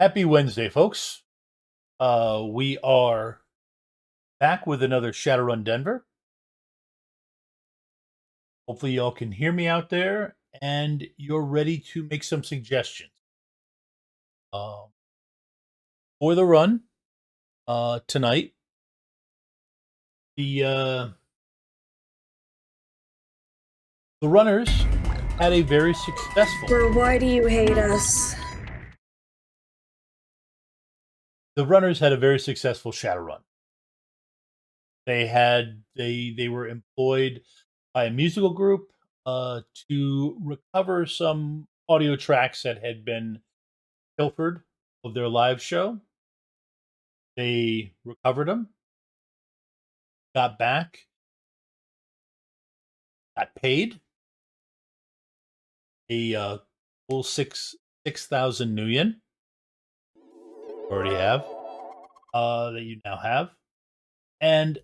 Happy Wednesday, folks. We are back with another Shadowrun Denver. Hopefully, y'all can hear me out there and you're ready to make some suggestions um, for the run tonight. The runners had a very successful. Or why do you hate us? The runners had a very successful Shadowrun. They were employed by a musical group to recover some audio tracks that had been pilfered of their live show. They recovered them, got back, got paid a full 6,000 nuyen. Already have that you now have, and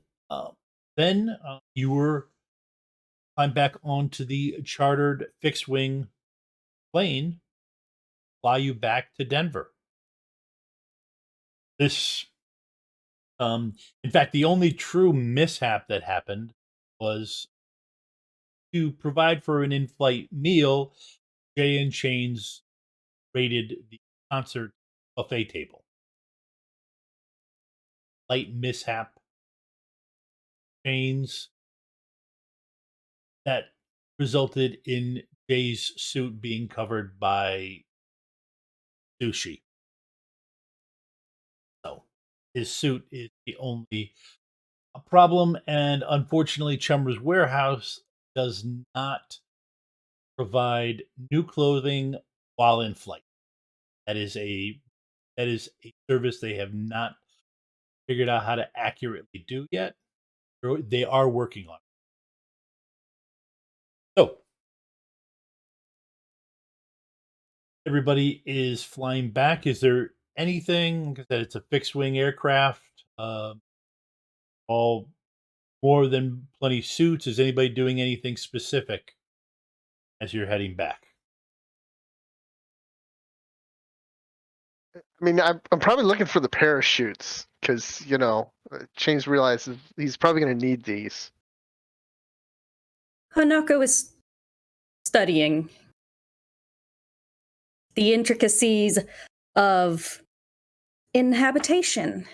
then you were climbed back onto the chartered fixed wing plane, fly you back to Denver. This, in fact, the only true mishap that happened was to provide for an in-flight meal. Jay and Chains raided the concert buffet table. Light mishap. Chains that resulted in Jay's suit being covered by sushi. So his suit is the only problem, and unfortunately, Chumber's Warehouse does not provide new clothing while in flight. That is a service they have not figured out how to accurately do yet. They are working on it. So everybody is flying back. Is there anything that it's a fixed wing aircraft? All more than plenty suits. Is anybody doing anything specific as you're heading back? I mean, I'm probably looking for the parachutes because Chains realizes he's probably going to need these. Hanako is studying the intricacies of inhabitation.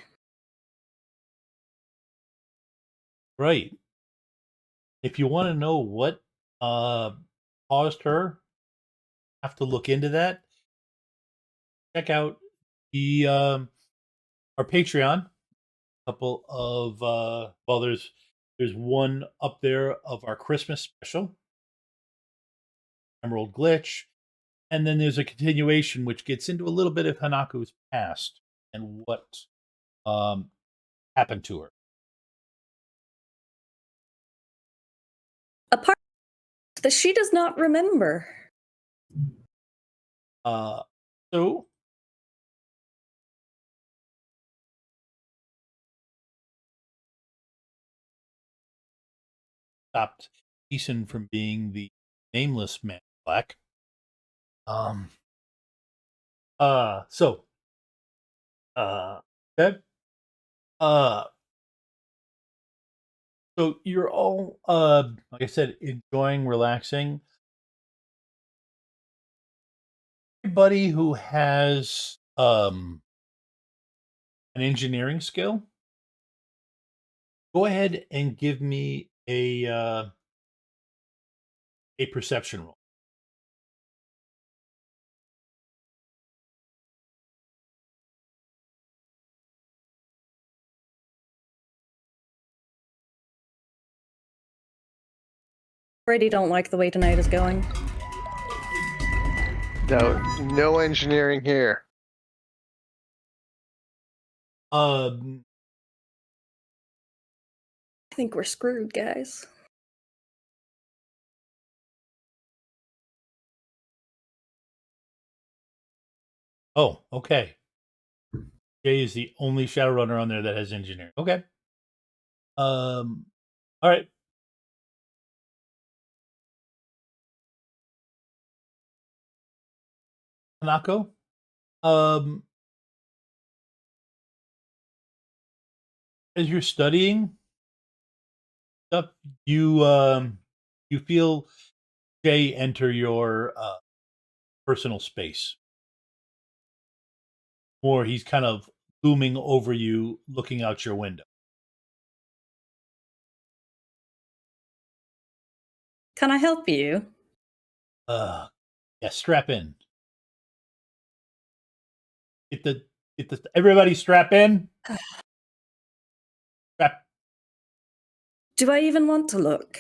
Right. If you want to know what caused her have to look into that, check out the our Patreon. A couple of there's one up there of our Christmas special, Emerald Glitch, and then there's a continuation which gets into a little bit of Hanako's past and what happened to her. A part that she does not remember. So stopped Eason from being the nameless man black. So okay. So you're all like I said, enjoying, relaxing. Everybody who has an engineering skill, go ahead and give me a perception roll. Already don't like the way tonight is going. No engineering here. I think we're screwed, guys. Oh, okay. Jay is the only Shadowrunner on there that has engineering. Okay. All right. Hanako, As you're studying stuff, you feel Jay enter your personal space, or he's kind of looming over you, looking out your window. Can I help you? Uh, yeah, strap in. Get the everybody strap in. Strap. Do I even want to look?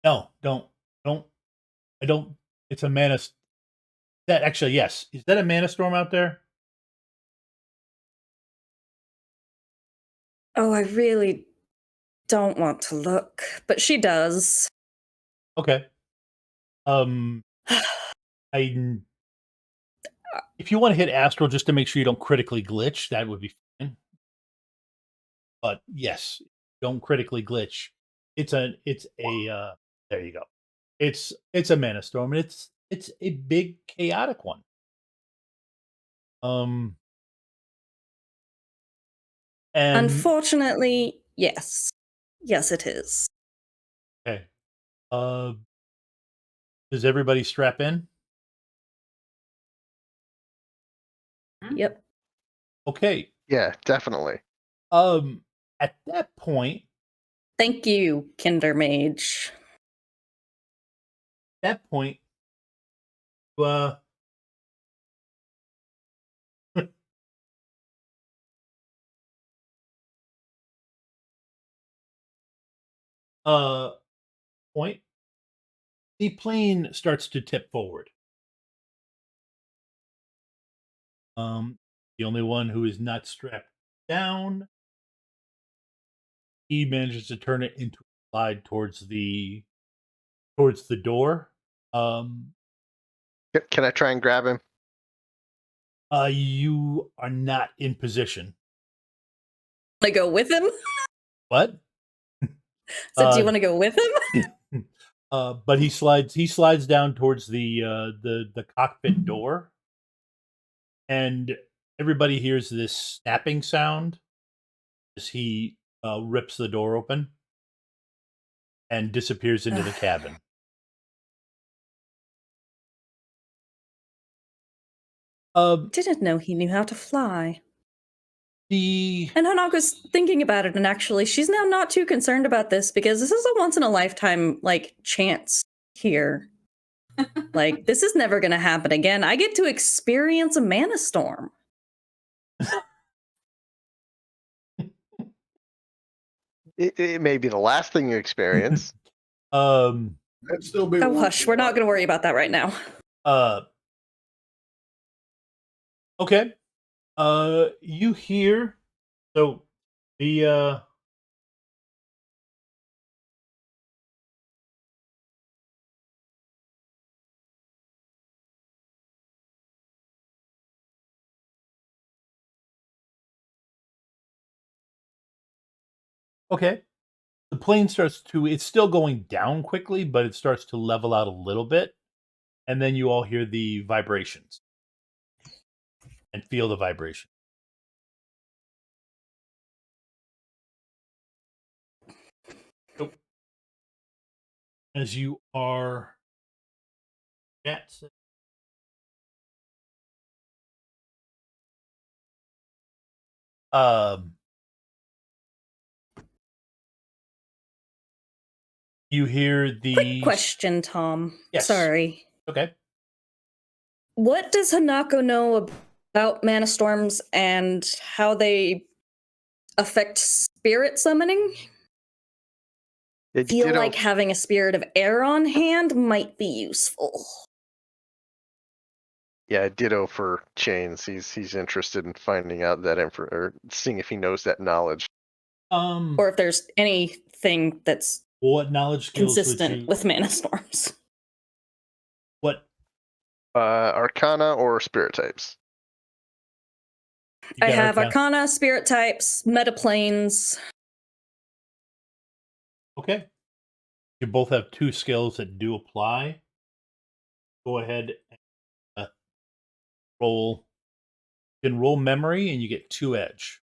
No, don't. I don't. It's a mana. That actually, yes. Is that a mana storm out there? Oh, I really don't want to look, but she does. Okay. I if you want to hit astral just to make sure you don't critically glitch, that would be fine. But yes, don't critically glitch. It's a there you go. It's a mana storm, and it's a big chaotic one. Um and Unfortunately, yes. Yes, it is. okay. Uh does everybody strap in? Yep. Okay. Yeah, definitely. Um at that point, Thank you, Kinder Mage. that point uh uh point the plane starts to tip forward. The only one who is not strapped down, he manages to turn it into a slide towards the door. Um, Can I try and grab him? you are not in position. I go with him? What? So do you Uh, want to go with him? but he slides down towards the cockpit door, and everybody hears this snapping sound as he rips the door open and disappears into the cabin. Didn't know he knew how to fly. The And Hanako's thinking about it, and actually, she's now not too concerned about this because this is a once in a lifetime, like, chance here. Like, this is never gonna happen again. I get to experience a mana storm. It may be the last thing you experience. um That'd still be. Oh, hush, we're not gonna worry about that right now. uh okay. You hear so the okay. The plane starts to it's still going down quickly, but it starts to level out a little bit, and then you all hear the vibrations and feel the vibration. So, as you are at um you hear Quick the question, Tom. Yes. Sorry. Okay. What does Hanako know about mana storms and how they affect spirit summoning? It Feel ditto, like having a spirit of air on hand might be useful. yeah, ditto for chains. He's interested in finding out that info or seeing if he knows that knowledge. Or if there's anything that's what knowledge skills would consistent you with mana storms. what Arcana or spirit types. you I got have Arcana? Arcana, Spirit types, Metaplanes. Okay. You both have two skills that do apply. Go ahead and roll. You can roll memory and you get 2 edge.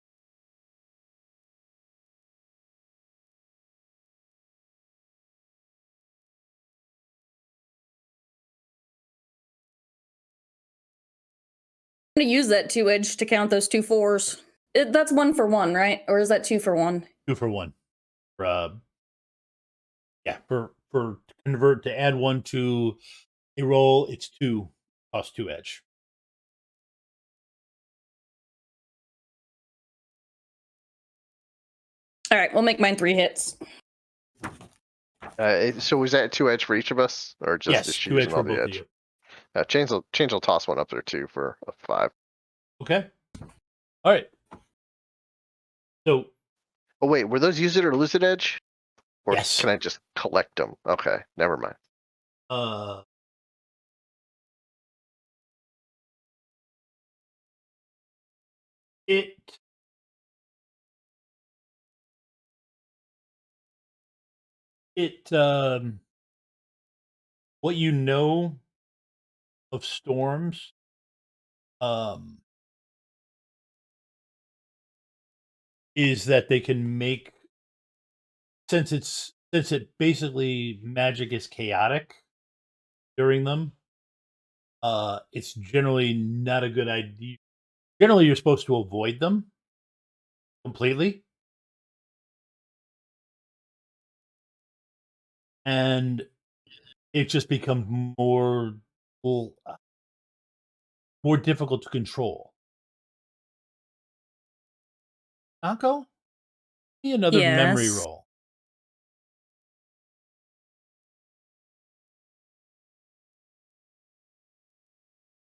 going to use that 2 edge to count those 2 4s. That's 1 for 1, right? Or is that 2 for 1? 2 for 1. For convert to add 1 to a roll, it's 2 plus 2 edge. All right, we'll make mine 3 hits. So was that 2 edge for each of us, or just Yes, is she 2 edge using for all both the of edge? you. Change will toss one up there too for a 5. Okay. All right. So. Oh wait, were those use it or lose it edge? Or Yes. can I just collect them? Okay, never mind. What you know of storms, is that they can make, since it basically magic is chaotic during them, it's generally not a good idea. Generally, you're supposed to avoid them completely. And it just becomes more difficult to control. Nako, give me another memory Yes. roll.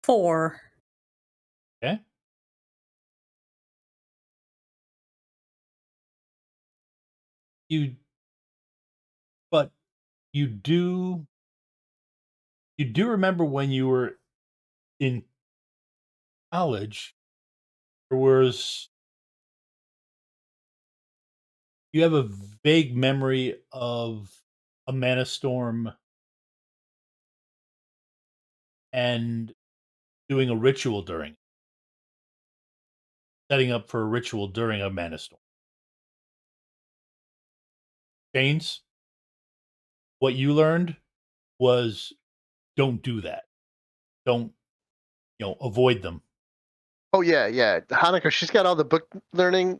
Four. Okay. But you do remember when you were in college, there was, you have a vague memory of a mana storm and doing a ritual during, setting up for a ritual during a mana storm. Chains, what you learned was don't do that. Don't, avoid them. Oh yeah. Hanukkah, she's got all the book learning.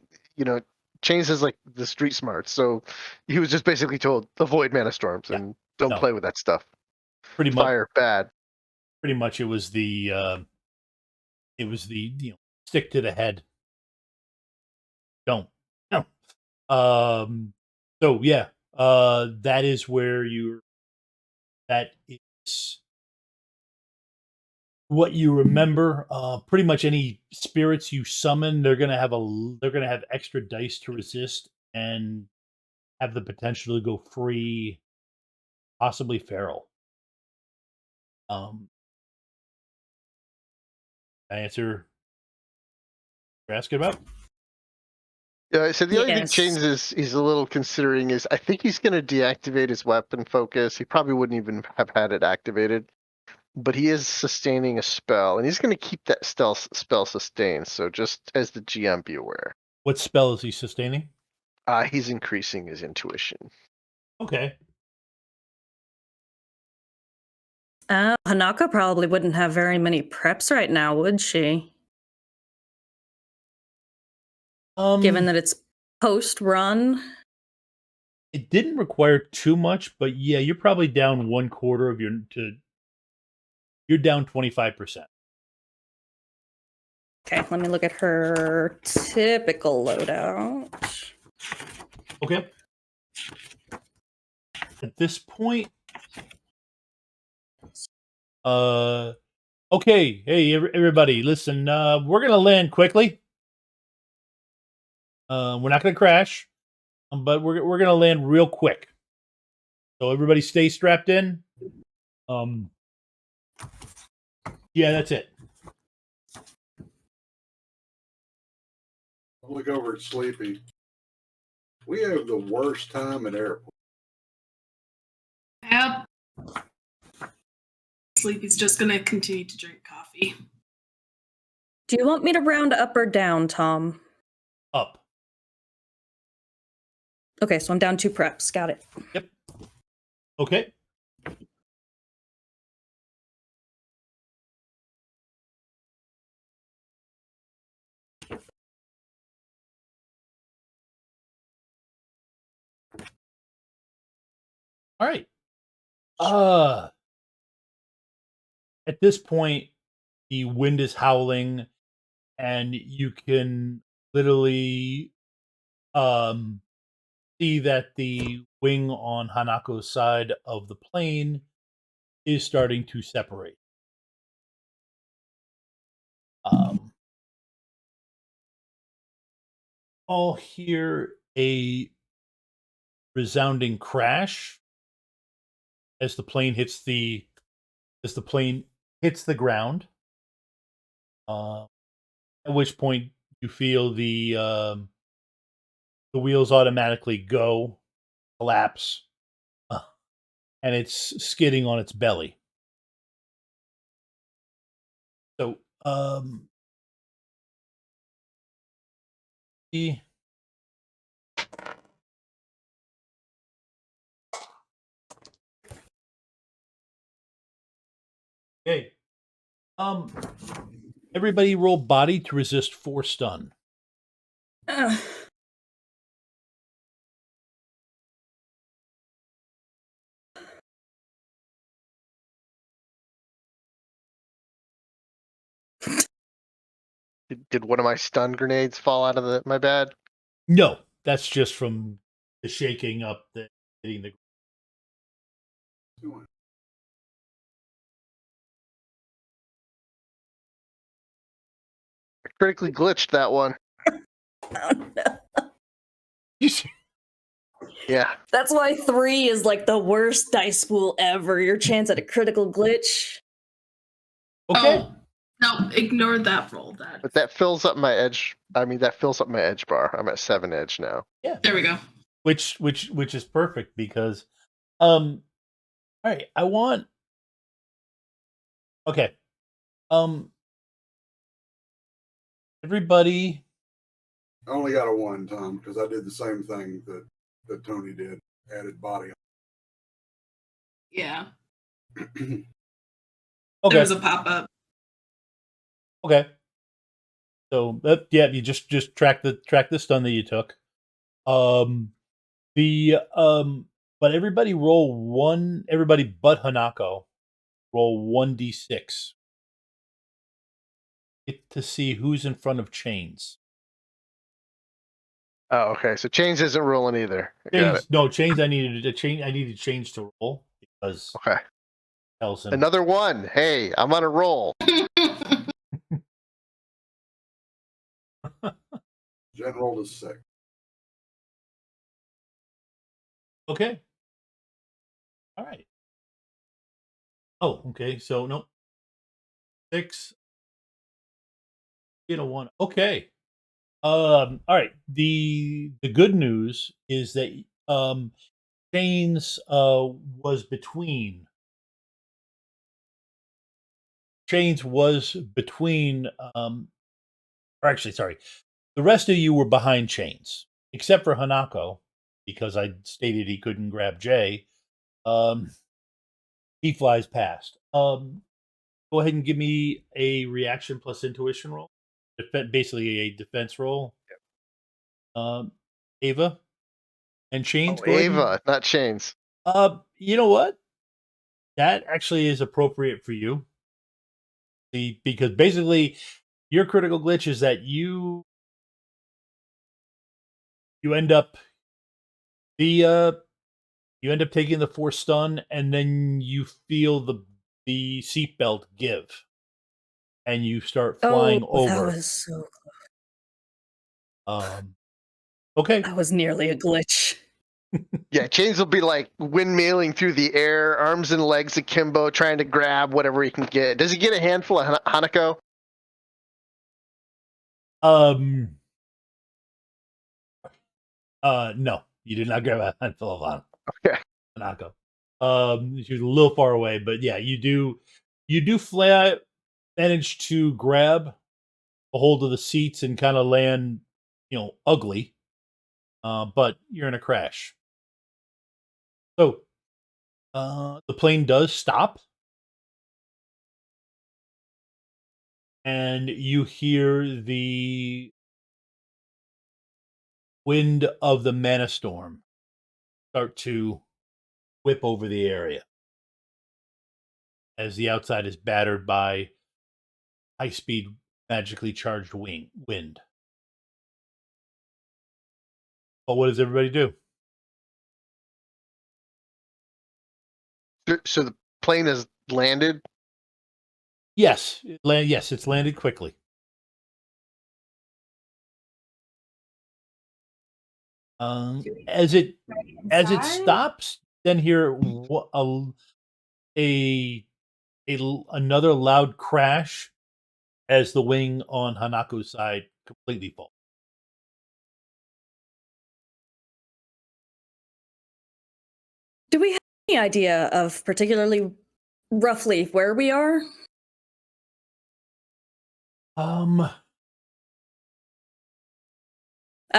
Chains is like the street smarts. So he was just basically told avoid mana storms and don't play with that stuff. Pretty much. Fire bad. Pretty much, it was the stick to the head. Don't. No. So yeah, that is where that is what you remember. Pretty much any spirits you summon, they're gonna have extra dice to resist and have the potential to go free, possibly feral. Answer you're asking about? Yeah, so the only thing Yes. Chains is a little considering is I think he's going to deactivate his weapon focus. He probably wouldn't even have had it activated, but he is sustaining a spell, and he's going to keep that spell sustained. So just as the GM, be aware. What spell is he sustaining? He's increasing his intuition. Okay. Hanaka probably wouldn't have very many preps right now, would she? Given that it's post-run. It didn't require too much, but yeah, you're probably down 1/4 of you're down 25%. Okay, let me look at her typical loadout. Okay. At this point, okay, hey everybody, listen, we're gonna land quickly. We're not gonna crash, but we're gonna land real quick. So everybody stay strapped in. Yeah, that's it. I'll look over at Sleepy. We have the worst time at airport. Yep. Sleepy's just gonna continue to drink coffee. Do you want me to round up or down, Tom? Up. Okay, so I'm down 2 preps. Got it. Yep. Okay. All right. At this point, the wind is howling, and you can literally see that the wing on Hanako's side of the plane is starting to separate. All hear a resounding crash as the plane hits the ground. At which point you feel the wheels automatically go, collapse, and it's skidding on its belly. So, the okay. Everybody roll body to resist 4 stun. Ugh. Did one of my stun grenades fall out of my bag? No, that's just from the shaking up, the hitting the. I critically glitched that one. Oh, no. Yeah. That's why 3 is like the worst dice pool ever. Your chance at a critical glitch. Okay. Oh, no, ignore that roll. But that fills up my edge. I mean, that fills up my edge bar. I'm at 7 edge now. Yeah. There we go. Which is perfect because, all right, I want. Okay, everybody. I only got a 1, Tom, because I did the same thing that Tony did. Added body. Yeah. Okay. There was a pop up. Okay. So yeah, you just track the stun that you took. But everybody roll one. Everybody but Hanako roll 1d6. Get to see who's in front of Chains. Oh, okay. So Chains isn't rolling either. I got it. No, Chains. I needed Chains to roll because Okay. tells him Another 1. Hey, I'm on a roll. Jen rolled a 6. okay. All right. Oh, okay. So nope. 6. Get a 1. Okay. All right. The good news is that Chains was between. Chains was between. Or actually, sorry. The rest of you were behind Chains, except for Hanako, because I stated he couldn't grab Jay. He flies past. Go ahead and give me a reaction plus intuition roll. Basically a defense roll. Ava and Chains. Oh, Go ahead. Ava, not Chains. You know what? That actually is appropriate for you. Because basically, your critical glitch is that you end up you end up taking the 4 stun, and then you feel the seatbelt give, and you start flying Oh, that over. was so close. Okay. That was nearly a glitch. Yeah, Chains will be like windmilling through the air, arms and legs akimbo, trying to grab whatever he can get. Does he get a handful of Hanako? No, you did not grab a handful of Okay. Hanako. She was a little far away, but yeah, you do manage to grab a hold of the seats and kind of land, ugly. But you're in a crash. So, the plane does stop, and you hear the wind of the mana storm start to whip over the area as the outside is battered by high-speed, magically charged wind. But what does everybody do? So the plane has landed. Yes, it's landed quickly. As it stops, then hear another loud crash as the wing on Hanako's side completely falls. Do we have any idea of particularly roughly where we are? I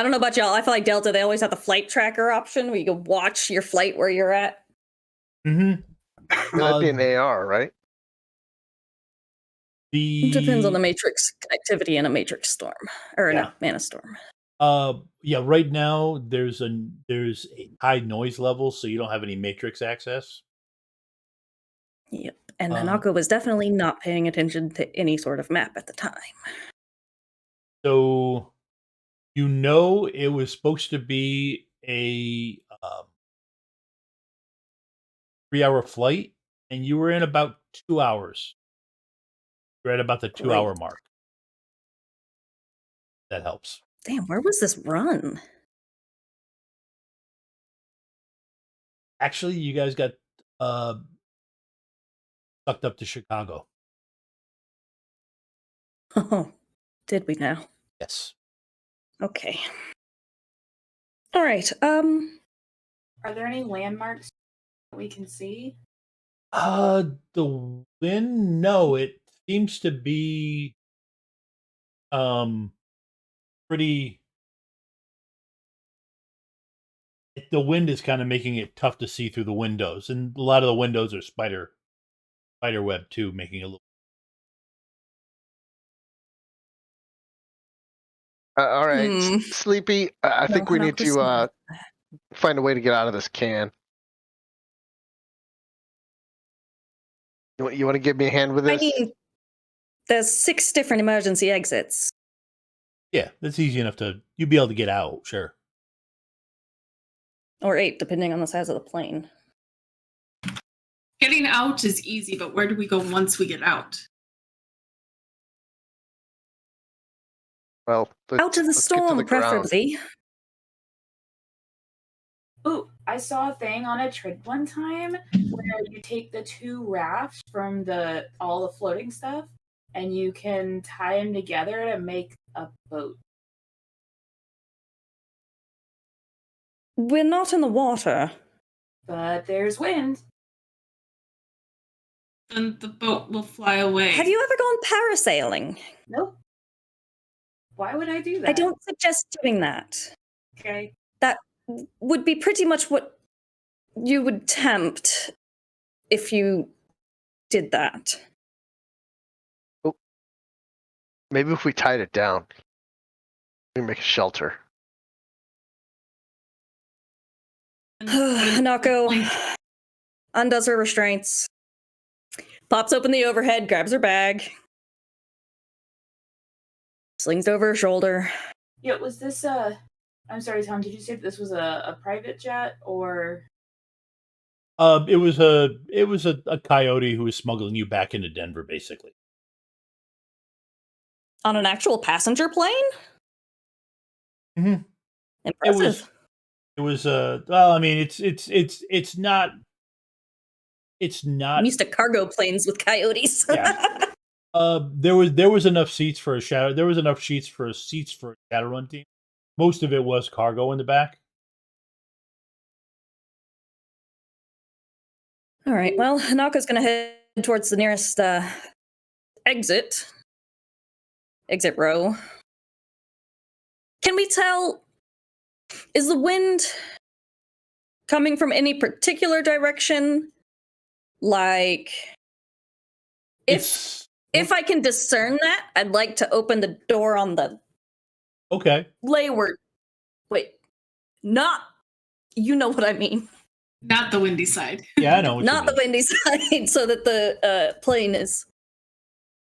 don't know about y'all. I feel like Delta, they always have the flight tracker option where you can watch your flight where you're at. Mm-hmm. That'd be an AR, right? It depends on the matrix activity in a matrix storm or in a mana storm. Yeah, right now there's a high noise level, so you don't have any matrix access. Yep. And Hanako was definitely not paying attention to any sort of map at the time. So you know it was supposed to be a 3-hour flight, and you were in about 2 hours. You're at about the 2-hour mark. That helps. Damn, where was this run? Actually, you guys got sucked up to Chicago. Oh, did we now? Yes. Okay. All right. Are there any landmarks that we can see? The wind, no, it seems to be pretty. The wind is kind of making it tough to see through the windows, and a lot of the windows are spider web too, making it a little. All right, Sleepy. I think we need to find a way to get out of this can. You want to give me a hand with this? I mean, there's 6 different emergency exits. Yeah, that's easy enough you'd be able to get out, sure. Or 8, depending on the size of the plane. Getting out is easy, but where do we go once we get out? Well, out of the storm, preferably. Oh, I saw a thing on a trip one time where you take the 2 rafts from all the floating stuff, and you can tie them together to make a boat. We're not in the water. But there's wind. Then the boat will fly away. Have you ever gone parasailing? Nope. Why would I do that? I don't suggest doing that. Okay. That would be pretty much what you would tempt if you did that. Oh. Maybe if we tied it down, we can make a shelter. Hanako undoes her restraints, pops open the overhead, grabs her bag, slings it over her shoulder. Yeah, was this I'm sorry, Tom, did you say this was a private jet or It was a coyote who was smuggling you back into Denver, basically. On an actual passenger plane? Mm-hmm. Impressive. It was well, I mean, it's not. I'm used to cargo planes with coyotes. Yeah. There was enough seats for a shadow. There was enough seats for a Shadowrun team. Most of it was cargo in the back. All right. Well, Hanako's going to head towards the nearest exit row. Can we tell? Is the wind coming from any particular direction? Like, if I can discern that, I'd like to open the door on the Okay. layward. Wait, not. You know what I mean. Not the windy side. Yeah, I know what Not you the windy side, so that the plane is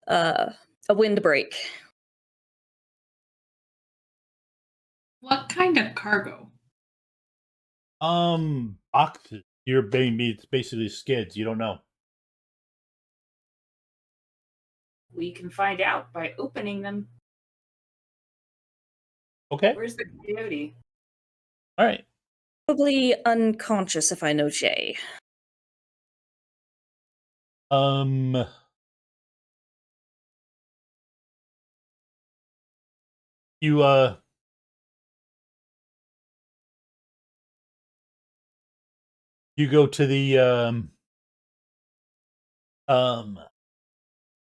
a windbreak. What kind of cargo? Boxes. Your baby, it's basically skids. You don't know. We can find out by opening them. Okay. Where's the coyote? All right. Probably unconscious if I know Jay. Um. You You go to the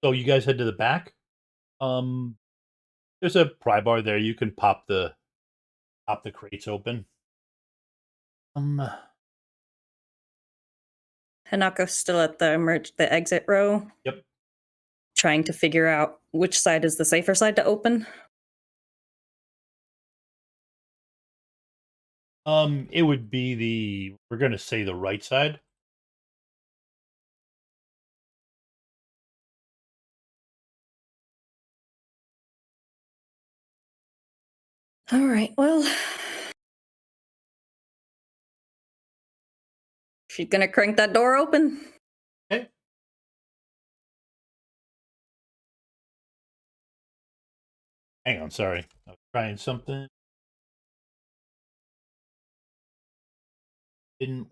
So you guys head to the back. There's a pry bar there. You can pop the crates open. Hanako's still at the exit row. Yep. Trying to figure out which side is the safer side to open. It would be we're gonna say the right side. All right, well. She's gonna crank that door open. Okay. Hang on, sorry. I was trying something. Didn't.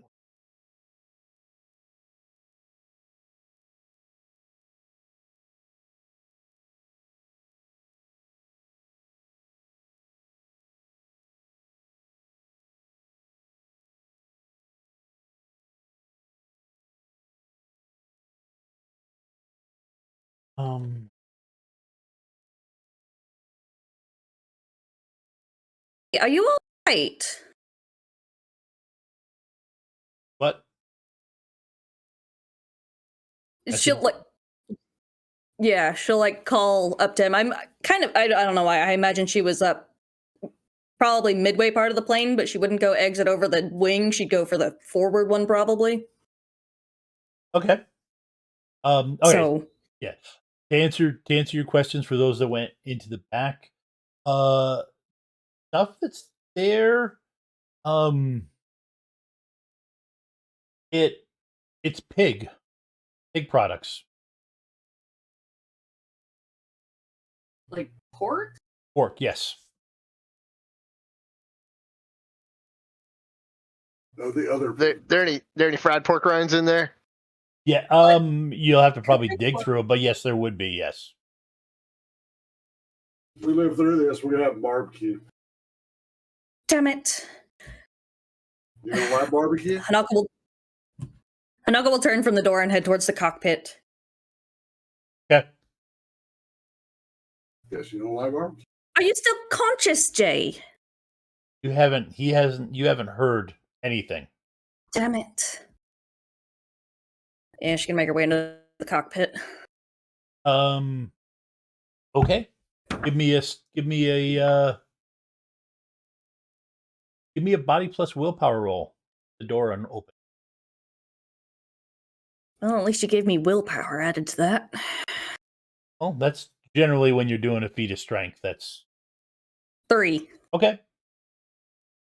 Are you all right? What? She'll like, yeah, she'll like call up to him. I'm kind of, I don't know why. I imagine she was up probably midway part of the plane, but she wouldn't go exit over the wing. She'd go for the forward one probably. Okay. Okay. So Yeah. To answer your questions for those that went into the back, stuff that's there, it's pig products. Like pork? Pork, yes. No, the other. There any fried pork rinds in there? Yeah, you'll have to probably dig through it, but yes, there would be, yes. If we live through this, we're gonna have barbecue. damn it. You don't like barbecue? Hanako will turn from the door and head towards the cockpit. Okay. Yes, you don't like barbecue. Are you still conscious, Jay? You haven't heard anything. Damn it. Yeah, she can make her way into the cockpit. Okay. Give me a body plus willpower roll. The door unopened. Well, at least you gave me willpower added to that. Well, that's generally when you're doing a feat of strength. That's 3. okay.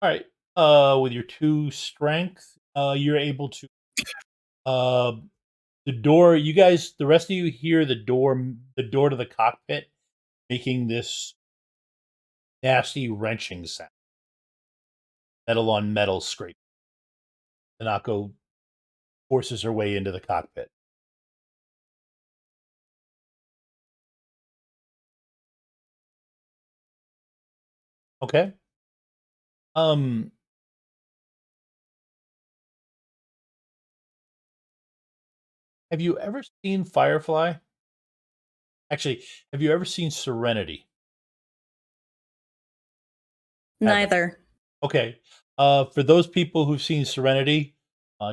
All right. With your 2 strength, you're able to the door, the rest of you hear the door to the cockpit making this nasty wrenching sound. Metal on metal scrape. Tanako forces her way into the cockpit. Okay. Have you ever seen Firefly? Actually, have you ever seen Serenity? Neither. Okay. For those people who've seen Serenity,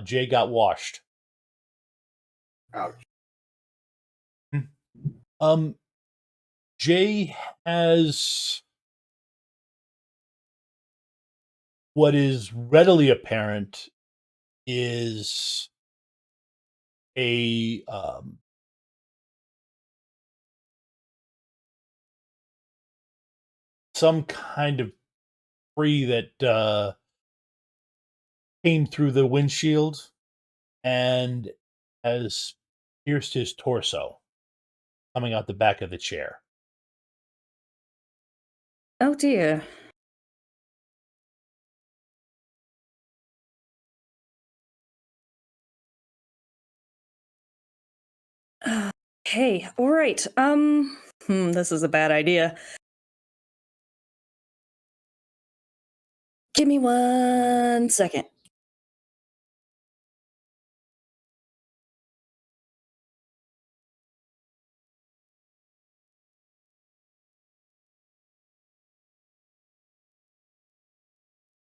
Jay got washed. Ouch. Jay has what is readily apparent is a some kind of tree that came through the windshield and has pierced his torso, coming out the back of the chair. Oh dear. Okay, all right. This is a bad idea. Give me 1 second.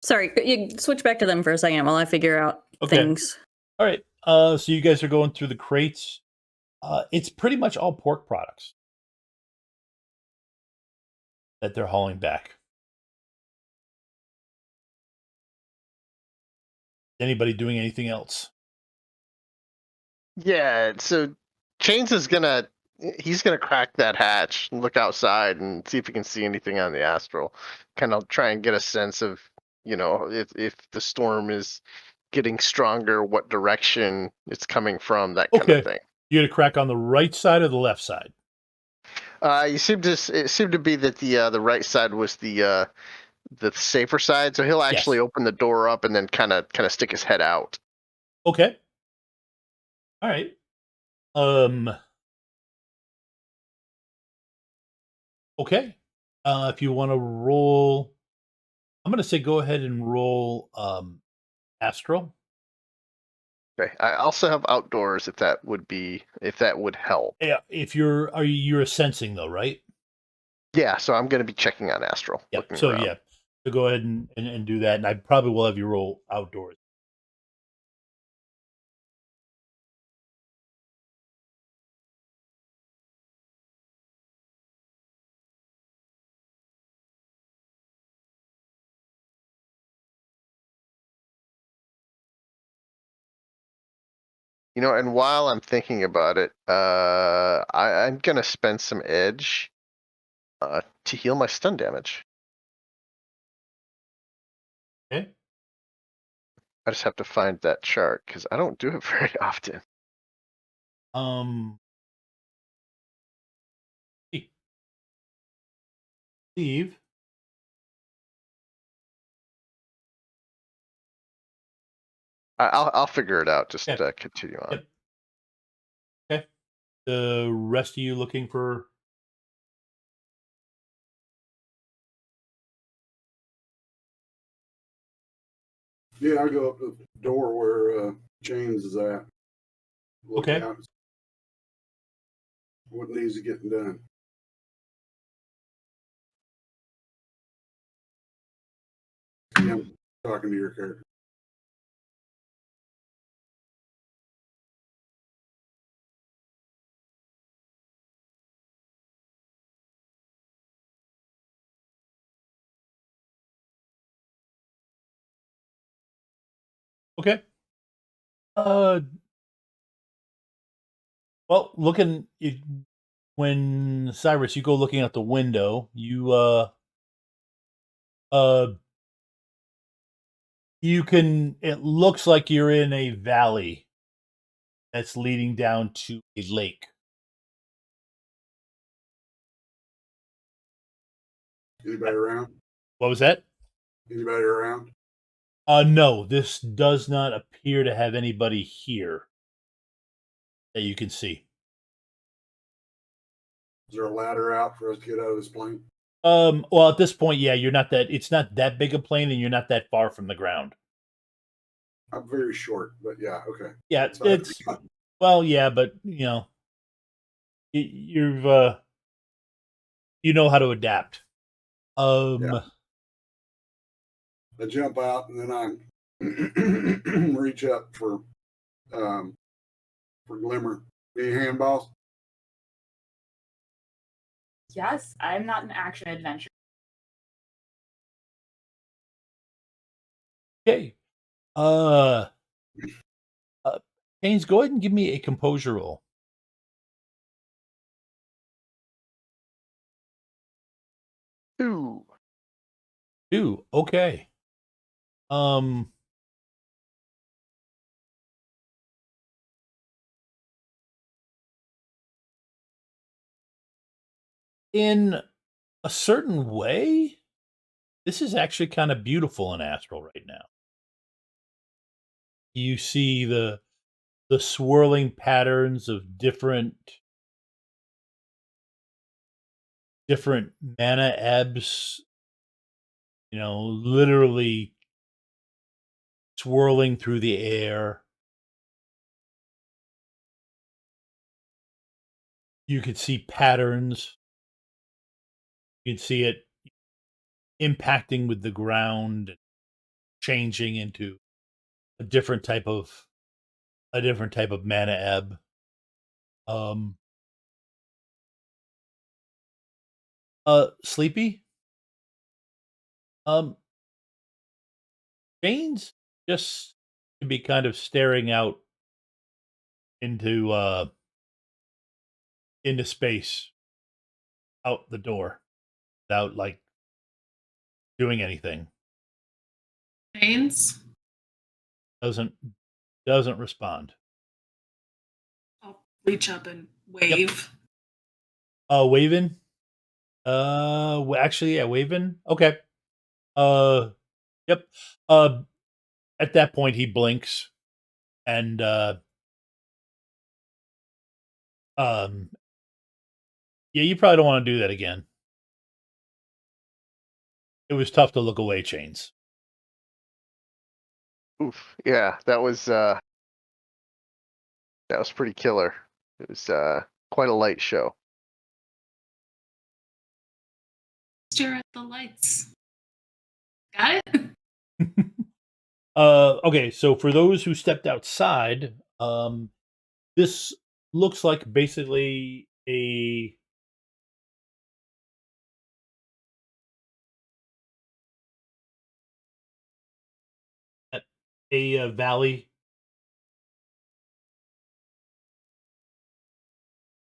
Sorry, you switch back to them for a second while I figure out things. All right. So you guys are going through the crates. It's pretty much all pork products that they're hauling back. Anybody doing anything else? Yeah, so Chains is he's gonna crack that hatch and look outside and see if he can see anything on the astral. Kind of try and get a sense of, if the storm is getting stronger, what direction it's coming from, that kind of thing. You had a crack on the right side or the left side? It seemed to be that the right side was the safer side, so he'll actually open the door up and then kind of stick his head out. Okay. All right. Okay. If you want to roll, I'm going to say go ahead and roll Astral. Okay. I also have outdoors if that would help. Yeah. If you're sensing though, right? Yeah. So I'm going to be checking on Astral. Yeah. Looking So around. So go ahead and do that, and I probably will have you roll outdoors. And while I'm thinking about it, I'm gonna spend some edge to heal my stun damage. Okay. I just have to find that chart because I don't do it very often. Steve. I'll figure it out. Just Okay. continue on. Yep. Okay. The rest of you looking for? Yeah, I go up to the door where Chains is at. Look Okay. out. What needs to get done? Yeah, I'm talking to your character. Okay. Well, when Cyrus, you go looking out the window, it looks like you're in a valley that's leading down to a lake. Anybody around? What was that? Anybody around? No, this does not appear to have anybody here that you can see. Is there a ladder out for us to get out of this plane? Well, at this point, yeah, it's not that big a plane and you're not that far from the ground. I'm very short, but yeah, okay. Yeah, So well, yeah, but you've you know how to adapt. Yeah. I jump out and then I reach up for Glimmer. Any handballs? Yes, I'm not an action adventure. Okay. Haynes, go ahead and give me a composure roll. 2. 2. Okay. In a certain way, this is actually kind of beautiful in Astral right now. You see the swirling patterns of different mana ebbs, literally swirling through the air. You could see patterns. You can see it impacting with the ground, changing into a different type of mana ebb. Sleepy. Jane's just to be kind of staring out into space out the door without like doing anything. Baines? Doesn't respond. I'll reach up and wave. Waving. Actually, yeah, waving. Okay. Yep. At that point, he blinks, and yeah, you probably don't want to do that again. It was tough to look away, Chains. Oof. Yeah, that was pretty killer. It was quite a light show. Stare at the lights. Got it? Okay, so for those who stepped outside, this looks like basically a valley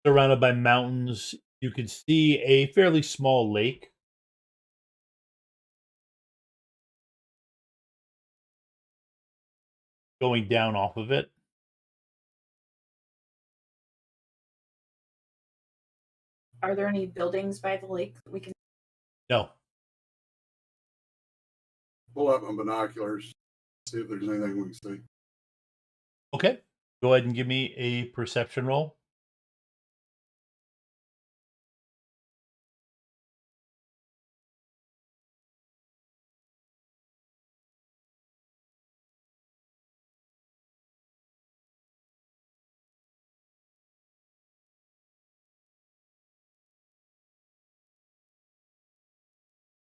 surrounded by mountains. You can see a fairly small lake. Going down off of it. Are there any buildings by the lake that we can? No. Pull up my binoculars, see if there's anything we can see. Okay. Go ahead and give me a perception roll.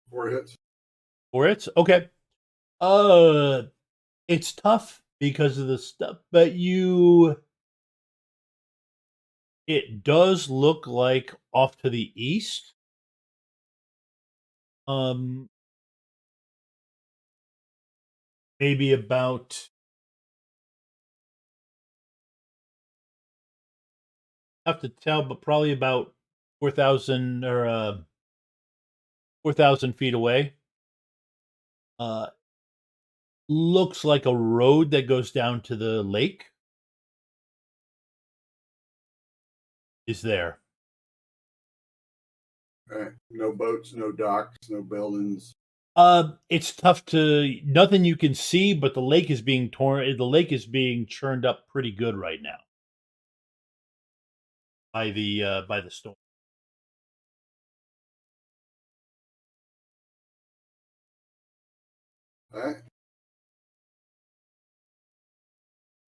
Four hits. 4 hits? Okay. It's tough because of the stuff, but it does look like off to the east. Maybe about tough to tell, but probably about 4,000 or 4,000 feet away. Looks like a road that goes down to the lake is there. No boats, no docks, no buildings. It's tough to nothing you can see, but the lake is being torn. The lake is being churned up pretty good right now by the storm. All right.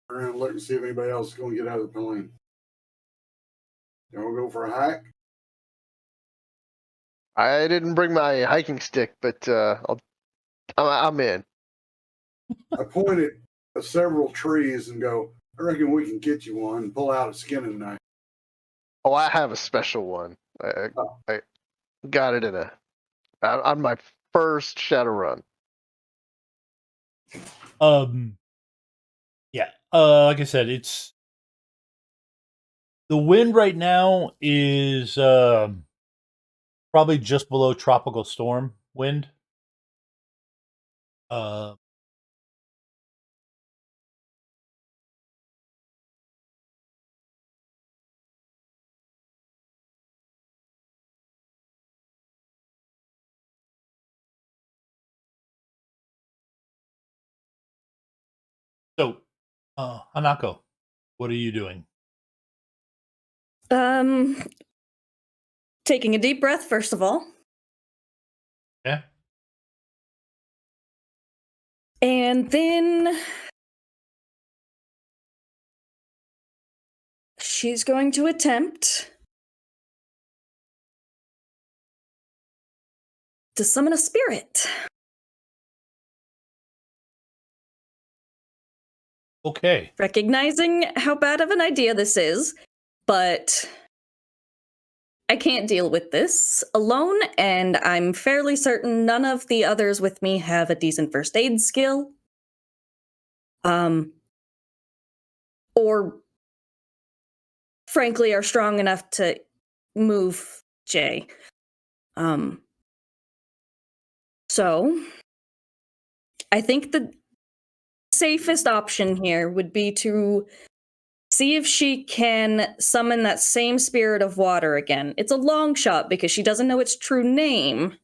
Turn around and look and see if anybody else is going to get out of the plane. You want to go for a hike? I didn't bring my hiking stick, but I'm in. I pointed at several trees and go, I reckon we can get you one and pull out a skinning knife. Oh, I have a special one. I got it on my first Shadowrun. Yeah. Like I said, it's the wind right now is probably just below tropical storm wind. Uh, so, Hanako, what are you doing? Um, taking a deep breath, first of all. Yeah. And then she's going to attempt to summon a spirit. Okay. Recognizing how bad of an idea this is, but I can't deal with this alone, and I'm fairly certain none of the others with me have a decent first aid skill. Or frankly are strong enough to move Jay. So I think the safest option here would be to see if she can summon that same spirit of water again. It's a long shot because she doesn't know its true name.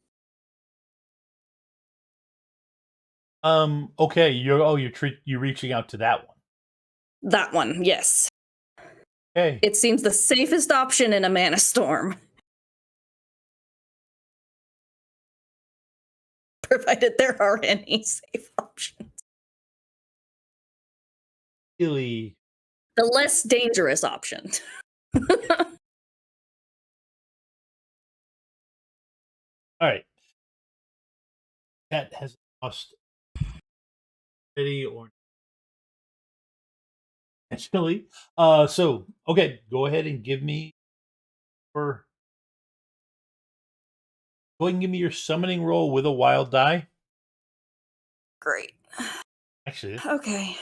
Okay. You're reaching out to that one. That one, yes. Okay. It seems the safest option in a mana storm. Provided there are any safe options. Really. The less dangerous option. All right. That has lost city or actually. So okay, go ahead and give me your go ahead and give me your summoning roll with a wild die. Great. Actually, Okay.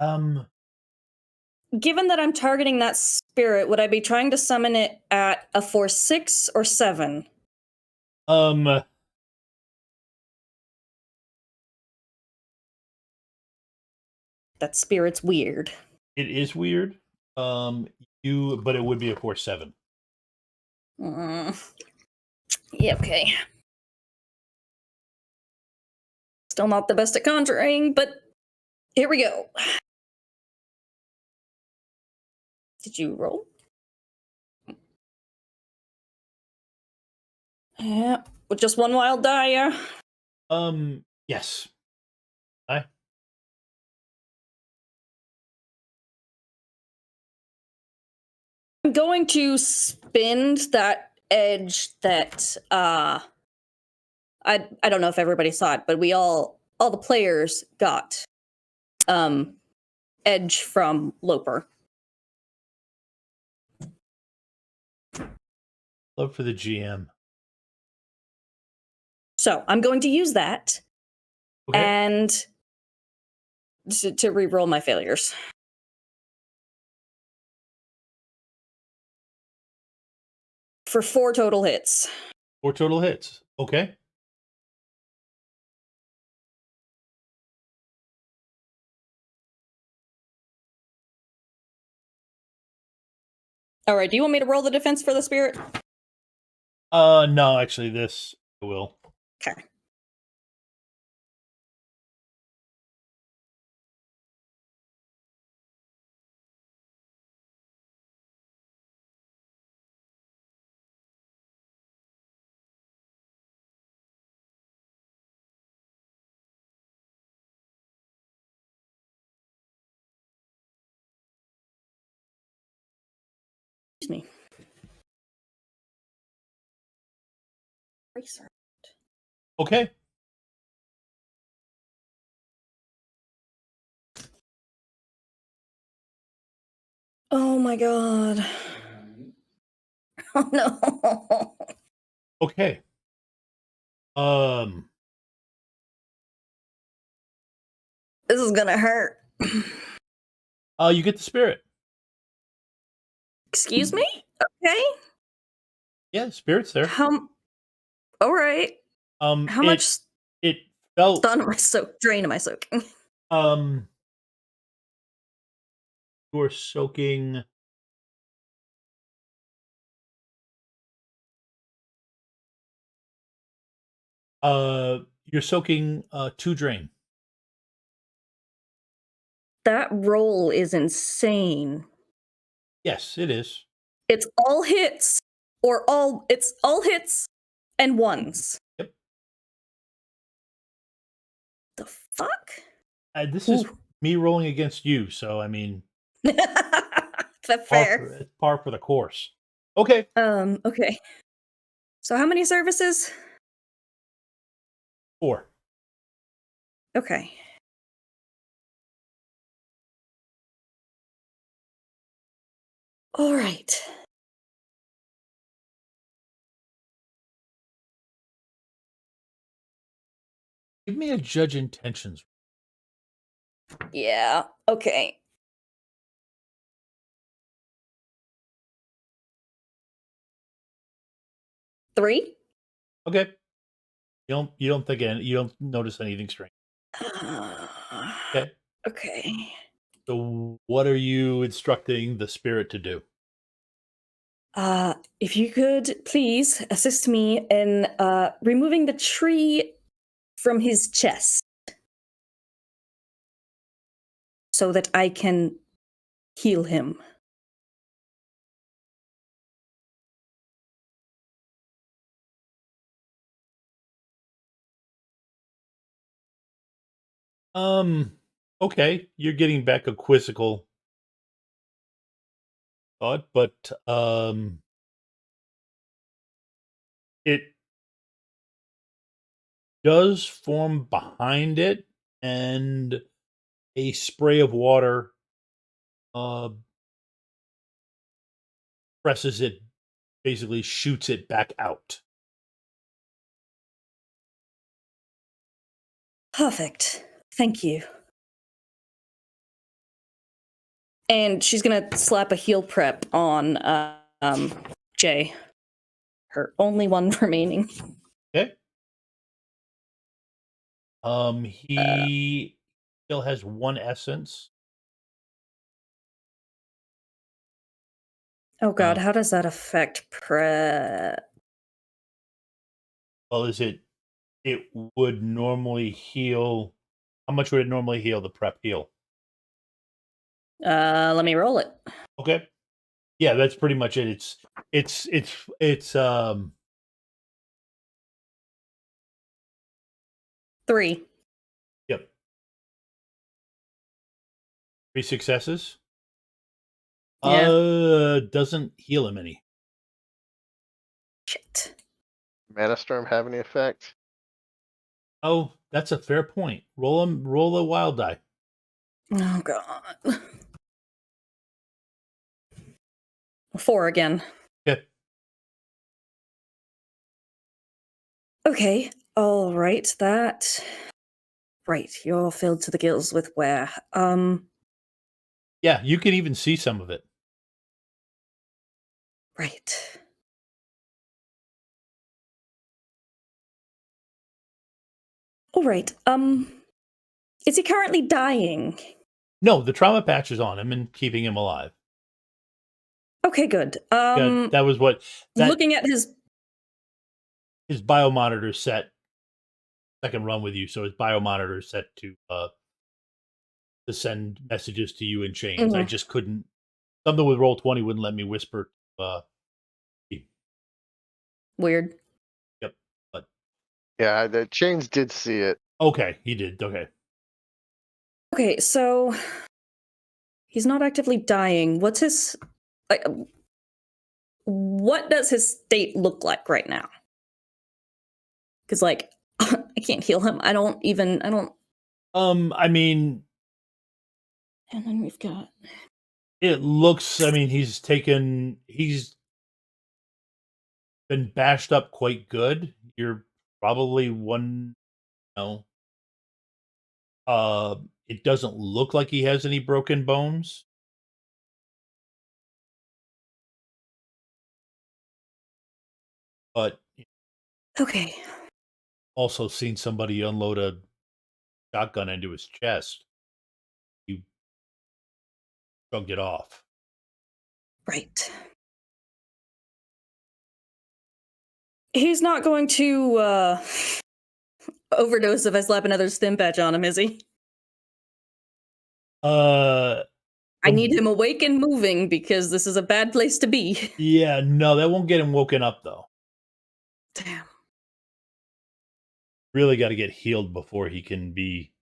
um, Given that I'm targeting that spirit, would I be trying to summon it at a force 6 or 7? um, That spirit's weird. it is weird. But it would be a force 7. Yeah, okay. Still not the best at conjuring, but here we go. Did you roll? Yeah, with just one wild die, yeah. Yes. I I'm going to spend that edge that I don't know if everybody saw it, but we all the players got edge from Loper. love for the GM. So I'm going to use that Okay. and to re-roll my failures. For 4 total hits. 4 total hits. Okay. All right, do you want me to roll the defense for the spirit? No, actually, this I will. Okay. Excuse me. Eraser. Okay. Oh my god. Oh no. Okay. This is gonna hurt. You get the spirit. Excuse me? Okay. Yeah, spirit's there. All right. How much it felt drain am I soaking? You're soaking you're soaking 2 drain. That roll is insane. Yes, it is. It's all hits it's all hits and ones. Yep. The fuck? This is me rolling against you, so I mean, That's fair. par for the course. Okay. Okay. So how many services? 4. Okay. All right. Give me a judge intentions. Yeah. Okay. Three. Okay. You don't notice anything strange. Okay. Okay. So what are you instructing the spirit to do? If you could please assist me in removing the tree from his chest so that I can heal him. Okay, you're getting back a quizzical thought, but it does form behind it, and a spray of water presses it, basically shoots it back out. Perfect. Thank you. And she's gonna slap a heal prep on Jay. Her only one remaining. Okay. He still has 1 essence. Oh god, how does that affect prep? Well, it would normally heal. How much would it normally heal, the prep heal? Let me roll it. Okay. Yeah, that's pretty much it. It's 3. Yep. 3 successes. Yeah. Doesn't heal him any. Shit. Mana Storm have any effect? Oh, that's a fair point. Roll a wild die. Oh god. 4 again. Okay. Okay. All right. Right. You're filled to the gills with where? Yeah, you can even see some of it. Right. All right. Is he currently dying? No, the trauma patch is on him and keeping him alive. Okay, good. That was what looking at his biomonitor set. Second run with you, so his biomonitor set to send messages to you in chains. I just couldn't. Something with Roll20 wouldn't let me whisper. Weird. Yep. But Yeah, the chains did see it. okay, he did. Okay. Okay, so he's not actively dying. What's his like? What does his state look like right now? Because like I can't heal him. I don't. I mean, And then we've got. it looks. I mean, he's been bashed up quite good. You're probably one. It doesn't look like he has any broken bones. Okay. Also seen somebody unload a shotgun into his chest. You shrugged it off. Right. He's not going to overdose if I slap another stim patch on him, is he? Uh, I need him awake and moving because this is a bad place to be. Yeah, no, that won't get him woken up though. Damn. Really got to get healed before he can be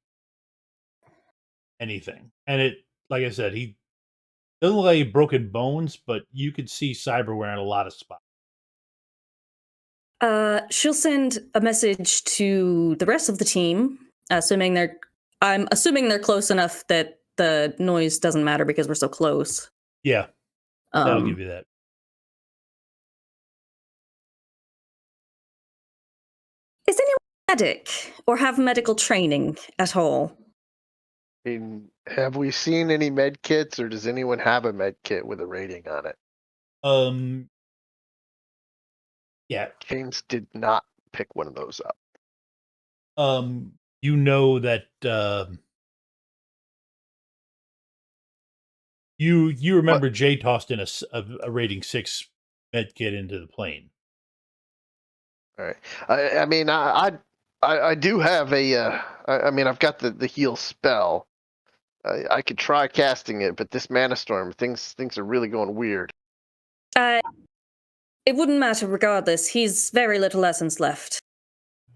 anything. And it, like I said, he doesn't look like he broken bones, but you could see cyberware in a lot of spots. She'll send a message to the rest of the team, I'm assuming they're close enough that the noise doesn't matter because we're so close. Yeah, that'll give you that. Is anyone medic or have medical training at all? Have we seen any med kits, or does anyone have a med kit with a rating on it? Yeah. James did not pick one of those up. You know that you remember Jay tossed in a rating 6 med kit into the plane. All right. I mean, I do have a. I mean, I've got the heal spell. I could try casting it, but this mana storm, things are really going weird. It wouldn't matter regardless. He's very little essence left.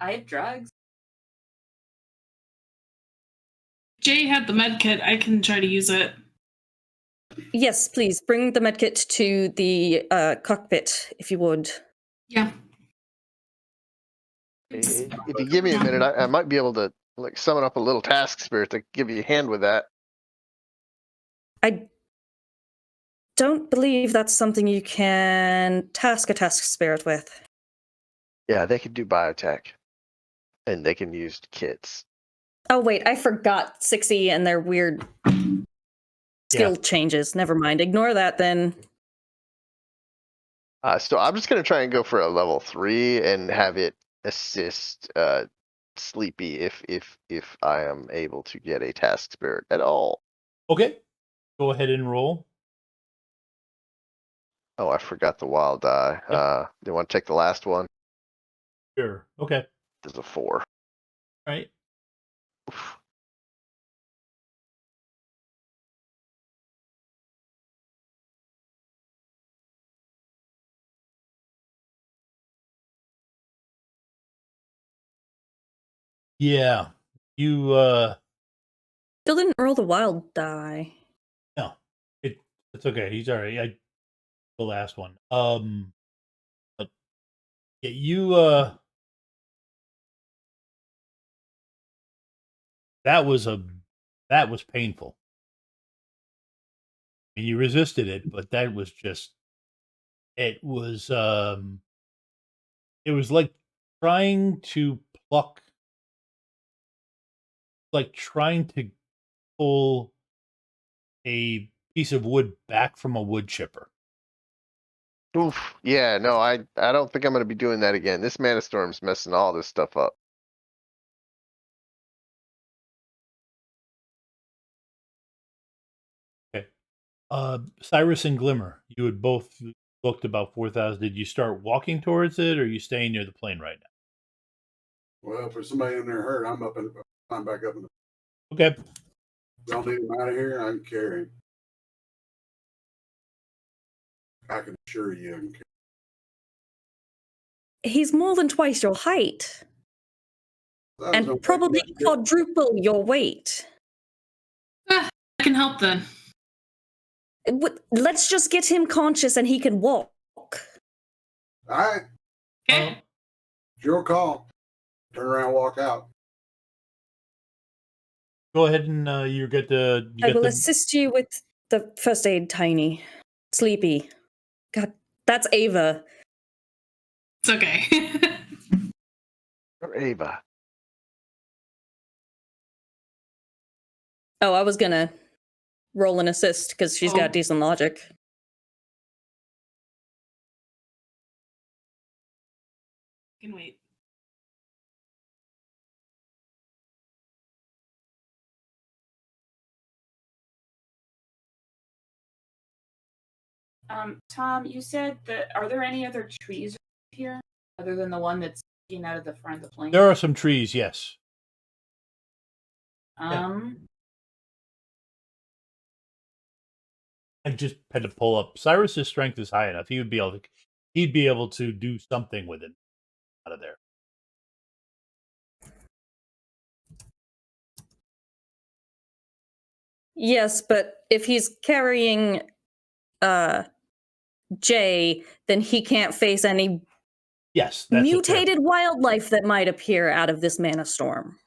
I have drugs. Jay had the med kit. I can try to use it. Yes, please bring the medkit to the cockpit if you would. Yeah. If you give me a minute, I might be able to summon up a little task spirit to give you a hand with that. I don't believe that's something you can task a task spirit with. Yeah, they can do biotech, and they can use kits. Oh wait, I forgot 6E and their weird skill changes. Never mind. Ignore that then. So I'm just gonna try and go for a level 3 and have it assist Sleepy if I am able to get a task spirit at all. Okay, go ahead and roll. Oh, I forgot the wild die. Yep. Do you want to take the last one? Sure. Okay. There's a 4. All right. Oof. Yeah. You Still didn't roll the wild die. no. It's okay. He's all right. The last one. But yeah, you that was painful. I mean, you resisted it, but that was just it was like trying to pluck, like trying to pull a piece of wood back from a wood chipper. Oof. Yeah, no, I don't think I'm gonna be doing that again. This mana storm's messing all this stuff up. Okay. Cyrus and Glimmer, you had both looked about 4,000. Did you start walking towards it, or are you staying near the plane right now? Well, if there's somebody in there hurt, I'm back up in the. Okay. Don't need him out of here. I can carry him. I can assure you, I can carry. He's more than twice your height. That was And probably quadruple your weight. I can help then. Let's just get him conscious and he can walk. All right, Okay. it's your call. Turn around, walk out. Go ahead and you get the. I will assist you with the first aid, Tiny. Sleepy. God, that's Ava. It's okay. Or Ava. Oh, I was gonna roll an assist because she's got decent logic. Can wait. Tom, you said that are there any other trees here other than the one that's sticking out of the front of the plane? There are some trees, yes. I just had to pull up. Cyrus's strength is high enough. He'd be able to do something with it out of there. Yes, but if he's carrying Jay, then he can't face any Yes, that's mutated wildlife that might appear out of this mana storm.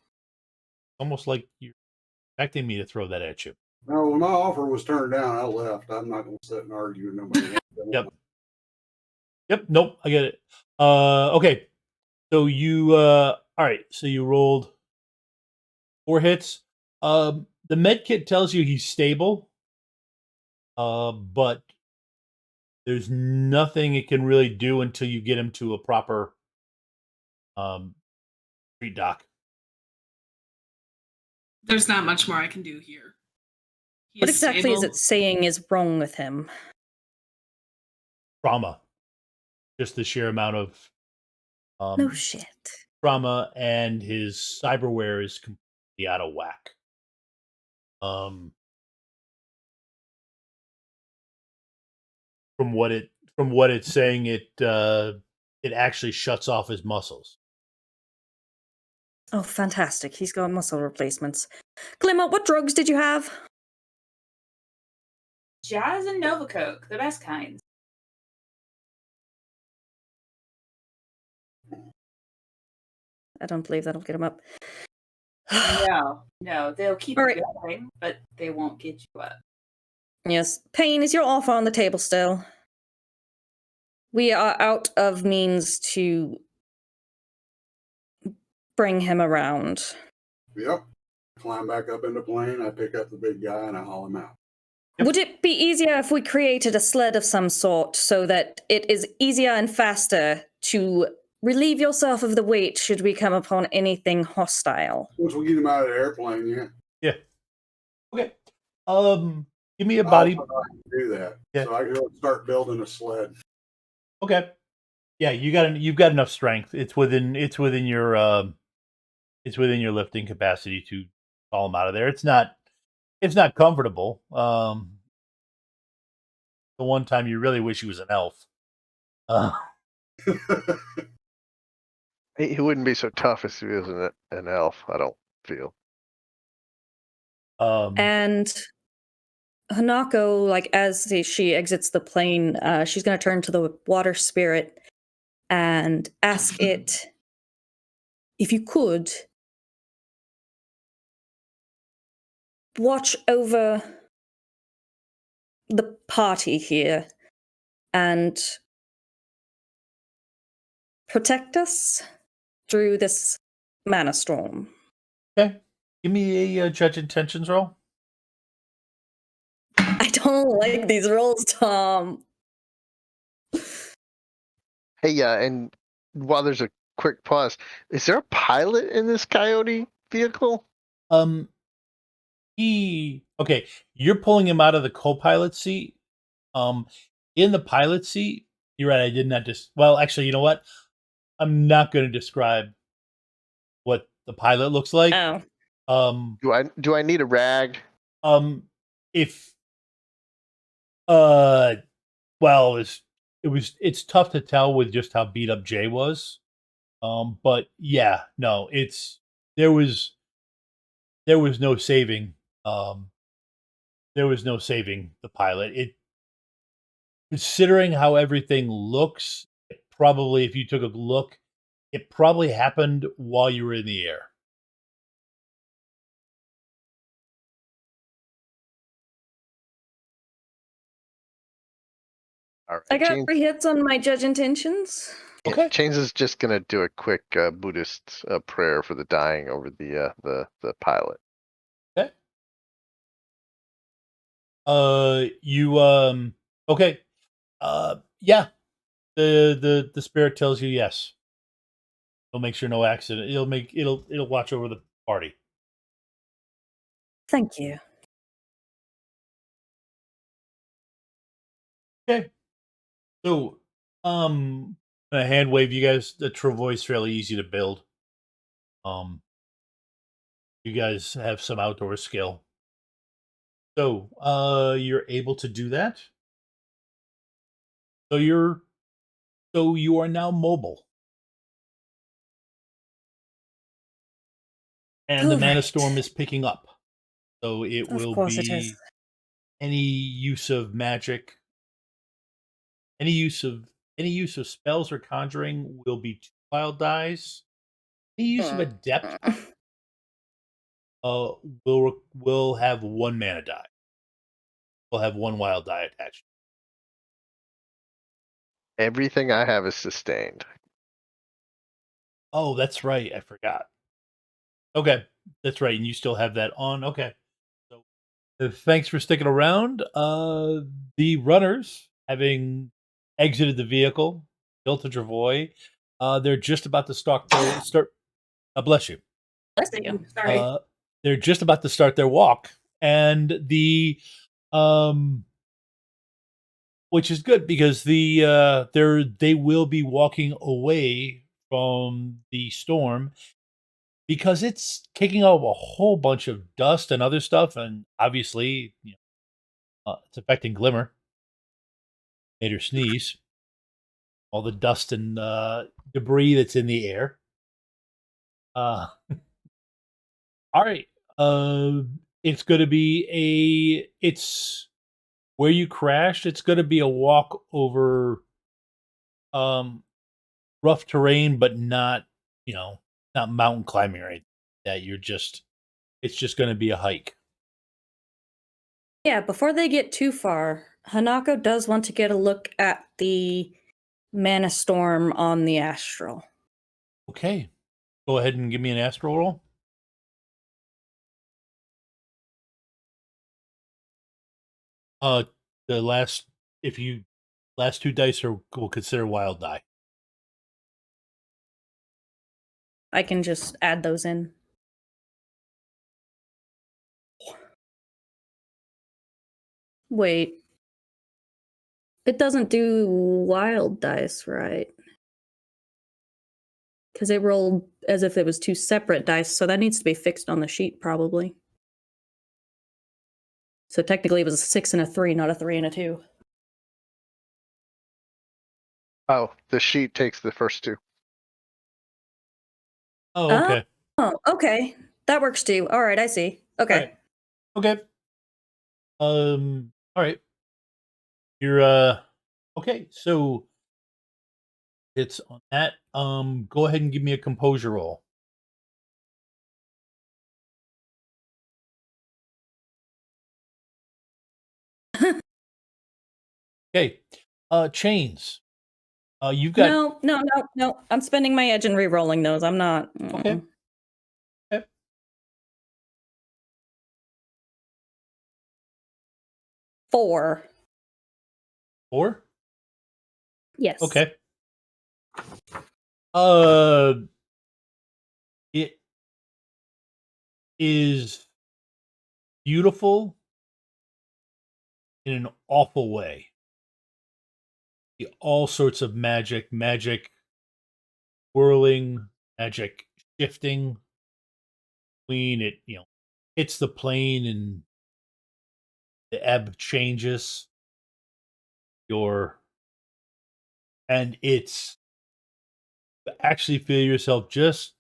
Almost like you're expecting me to throw that at you. No, when my offer was turned down, I left. I'm not going to sit and argue with nobody. Yep. Nope. I get it. Okay. So you, all right. So you rolled 4 hits. The med kit tells you he's stable. But there's nothing it can really do until you get him to a proper, street doc. There's not much more I can do here. What exactly is it saying is wrong with him? Trauma. Just the sheer amount of no shit. Trauma, and his cyberware is completely out of whack. From what it's saying, it actually shuts off his muscles. Oh, fantastic. He's got muscle replacements. Glimmer, what drugs did you have? Jazz and Nova Coke, the best kinds. I don't believe that'll get him up. No, they'll keep you going, but they won't get you up. Yes. Payne, is your offer on the table still? We are out of means to bring him around. Yep. Climb back up in the plane, I pick up the big guy, and I haul him out. Yep. Would it be easier if we created a sled of some sort so that it is easier and faster to relieve yourself of the weight should we come upon anything hostile? Once we get him out of the airplane, yeah. Yeah. Okay. Give me a body. Do that. Yeah. So I can start building a sled. Okay. Yeah, you've got enough strength. It's within your lifting capacity to haul him out of there. It's not comfortable. The one time you really wish he was an elf. He wouldn't be so tough if he was an elf, I don't feel. And Hanako, like as she exits the plane, she's going to turn to the water spirit and ask it if you could watch over the party here and protect us through this mana storm. Okay. Give me a judge intentions roll. I don't like these rolls, Tom. Hey, and while there's a quick pause, is there a pilot in this coyote vehicle? Okay, you're pulling him out of the co-pilot seat. In the pilot seat, you're right. I did not well, actually, you know what? I'm not going to describe what the pilot looks like. Oh. Do I need a rag? Well, it's tough to tell with just how beat up Jay was. But yeah, no, there was no saving. There was no saving the pilot. Considering how everything looks, if you took a look, it probably happened while you were in the air. All right, I got 3 hits on my judge intentions. Okay. Chains is just gonna do a quick Buddhist prayer for the dying over the pilot. Okay. Okay. Yeah. The spirit tells you yes. It'll make sure no accident. It'll watch over the party. Thank you. Okay. So, a hand wave, you guys. The Travois is fairly easy to build. You guys have some outdoor skill, so you're able to do that. So you are now mobile, and the All mana right. storm is picking up. So it Of will course it is. be any use of magic, any use of any use of spells or conjuring will be 2 wild dice. Any use of adept uh will have 1 mana die. Will have 1 wild die attached. Everything I have is sustained. Oh, that's right. I forgot. Okay, that's right. And you still have that on. Okay. So thanks for sticking around. The runners, having exited the vehicle, built a Travois, they're just about to start. Bless you. Bless you. Sorry. They're just about to start their walk, and which is good because they will be walking away from the storm because it's kicking up a whole bunch of dust and other stuff, and obviously, it's affecting Glimmer. Made her sneeze. All the dust and debris that's in the air. All right. It's going to be it's where you crashed. It's going to be a walk over um, rough terrain, but not not mountain climbing or anything. That it's just going to be a hike. Yeah, before they get too far, Hanako does want to get a look at the mana storm on the astral. Okay, go ahead and give me an astral roll. The last if you last 2 dice will consider wild die. I can just add those in. Wait. It doesn't do wild dice, right? Because it rolled as if it was 2 separate dice, so that needs to be fixed on the sheet, probably. So technically it was a 6 and a 3, not a 3 and a 2. Oh, the sheet takes the first 2. Oh, okay. Oh, okay. That works too. All right, I see. Okay. All right. Okay. All right. You're okay. So it's on that. Go ahead and give me a composure roll. Okay. Chains. You've got No. I'm spending my edge and re-rolling those. I'm not. okay. Okay. 4. 4. Yes. Okay. It is beautiful in an awful way. All sorts of magic whirling, magic shifting between it, hits the plane and the ebb changes your and it's actually feel yourself just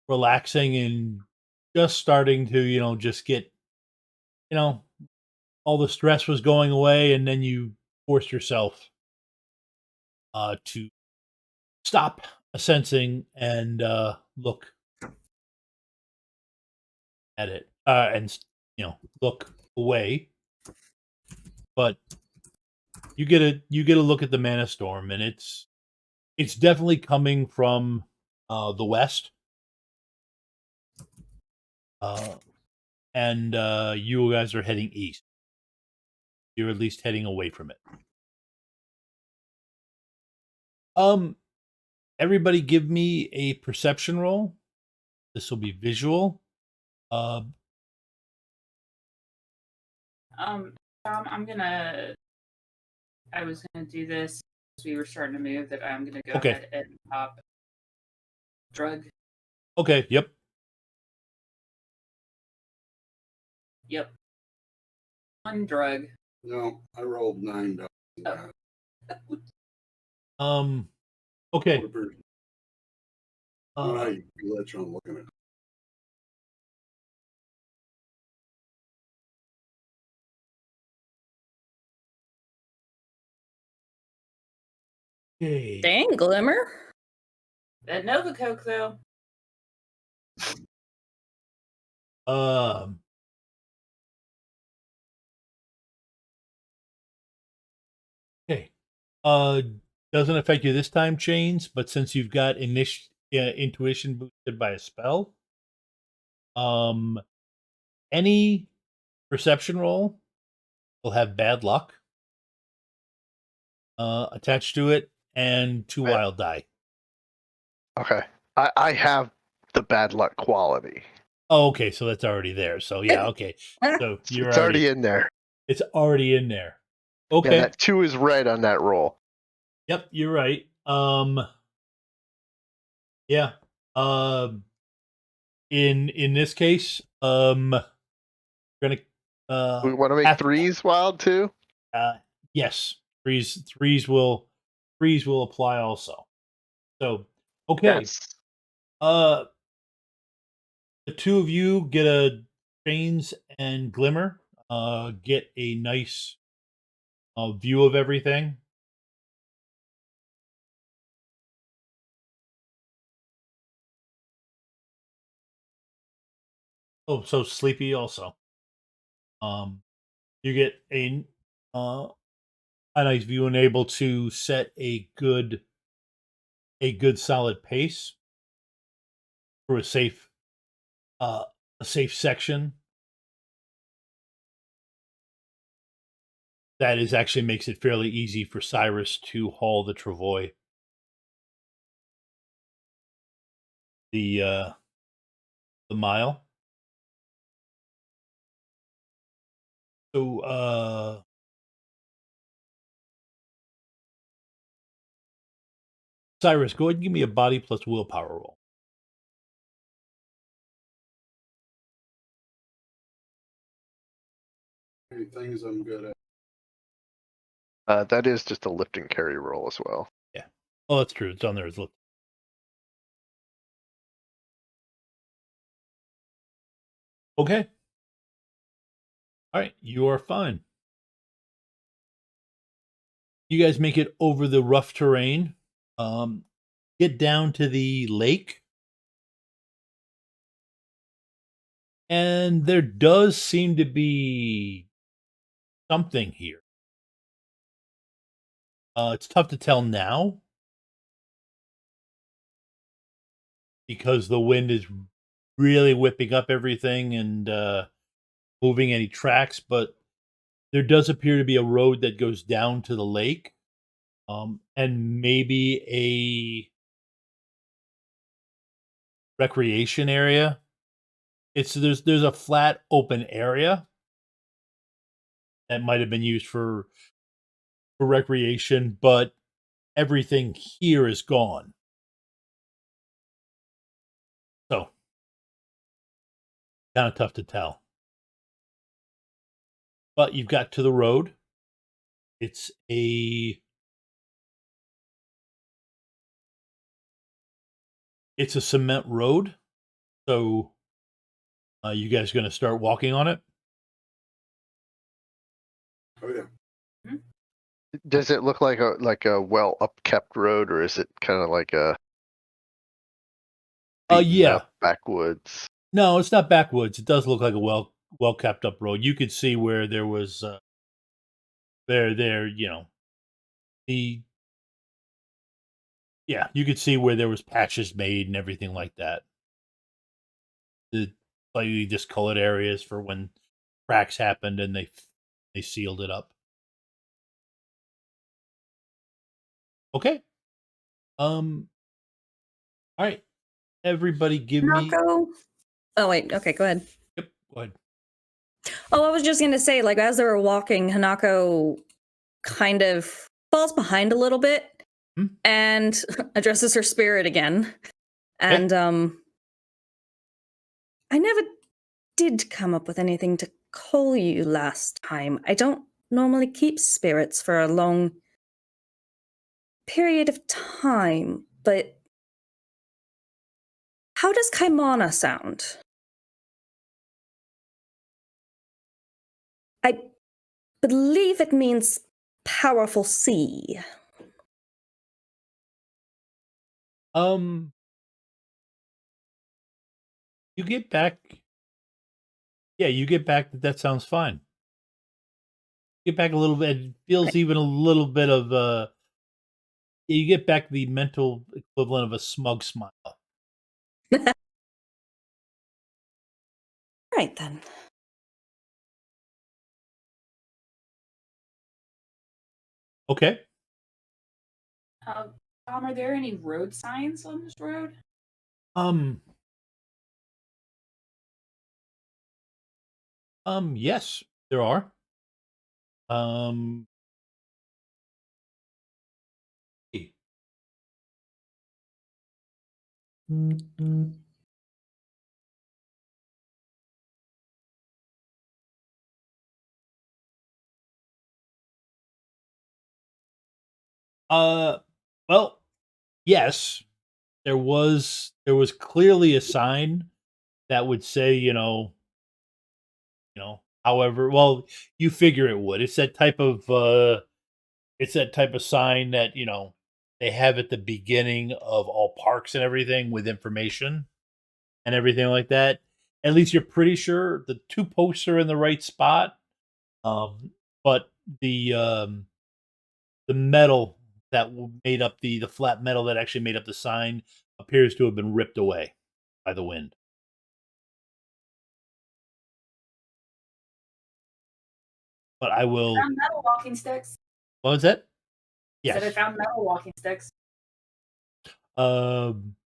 relaxing and just starting to, just get, you know, all the stress was going away and then you forced yourself to stop sensing and look at it and look away. But you get a look at the mana storm and it's definitely coming from the west. And you guys are heading east. You're at least heading away from it. Everybody give me a perception roll. This will be visual. I was gonna do this as we were starting to move. That I'm gonna go Okay. ahead and pop drug. Okay. Yep. Yep. One drug. No, I rolled $9. Okay. I don't know how you glitch on looking at it. Okay. Dang, Glimmer. That Nova Coke though. Okay. Doesn't affect you this time, Chains, but since you've got intuition boosted by a spell, any perception roll will have bad luck attached to it and 2 wild die. Okay. I have the bad luck quality. Oh, okay, so that's already there. So yeah, okay. So you're It's already in there. It's already in there. Yeah, Okay. that 2 is red on that roll. Yep, you're right. Yeah. In this case, we're gonna We want to make 3s wild too? yes. Threes will apply also. So okay. Yes. The two of you get a Chains and Glimmer. Get a nice view of everything. Oh, so Sleepy also. You get a nice view and able to set a good solid pace for a safe section. That is actually makes it fairly easy for Cyrus to haul the travois. The mile. So Cyrus, go ahead and give me a body plus willpower roll. Any things I'm good at. That is just a lift and carry roll as well. Yeah. Oh, that's true. It's on there. Look. Okay. All right. You are fine. You guys make it over the rough terrain. Get down to the lake. And there does seem to be something here. It's tough to tell now because the wind is really whipping up everything and moving any tracks, but there does appear to be a road that goes down to the lake, and maybe a recreation area. There's a flat open area that might have been used for recreation, but everything here is gone. So kind of tough to tell. But you've got to the road. It's a cement road. So you guys going to start walking on it? Oh yeah. Does it look like a well upkept road, or is it kind of like a Yeah. backwoods? No, it's not backwoods. It does look like a well kept up road. You could see where there was you could see where there was patches made and everything like that. The slightly discolored areas for when cracks happened and they sealed it up. Okay. All right. Everybody give me. Rocco. Oh wait. Okay, go ahead. Yep. Go ahead. Oh, I was just gonna say, like, as they were walking, Hanako kind of falls behind a little bit Hmm? and addresses her spirit again. Okay. And I never did come up with anything to call you last time. I don't normally keep spirits for a long period of time, but how does Kaimana sound? I believe it means powerful sea. Um, you get back. Yeah, you get back that sounds fine. Get back a little bit. It feels even a little bit of you get back the mental equivalent of a smug smile. Right then. Okay. Tom, are there any road signs on this road? Um. Yes, there are. Um. Uh. Well, yes, there was clearly a sign that would say, however, well, you figure it would. It's that type of sign that, they have at the beginning of all parks and everything with information and everything like that. At least you're pretty sure the two posts are in the right spot. But the metal that made up the flat metal that actually made up the sign appears to have been ripped away by the wind. But I will. Found metal walking sticks. What was that? Said I Yes. found metal walking sticks. Um,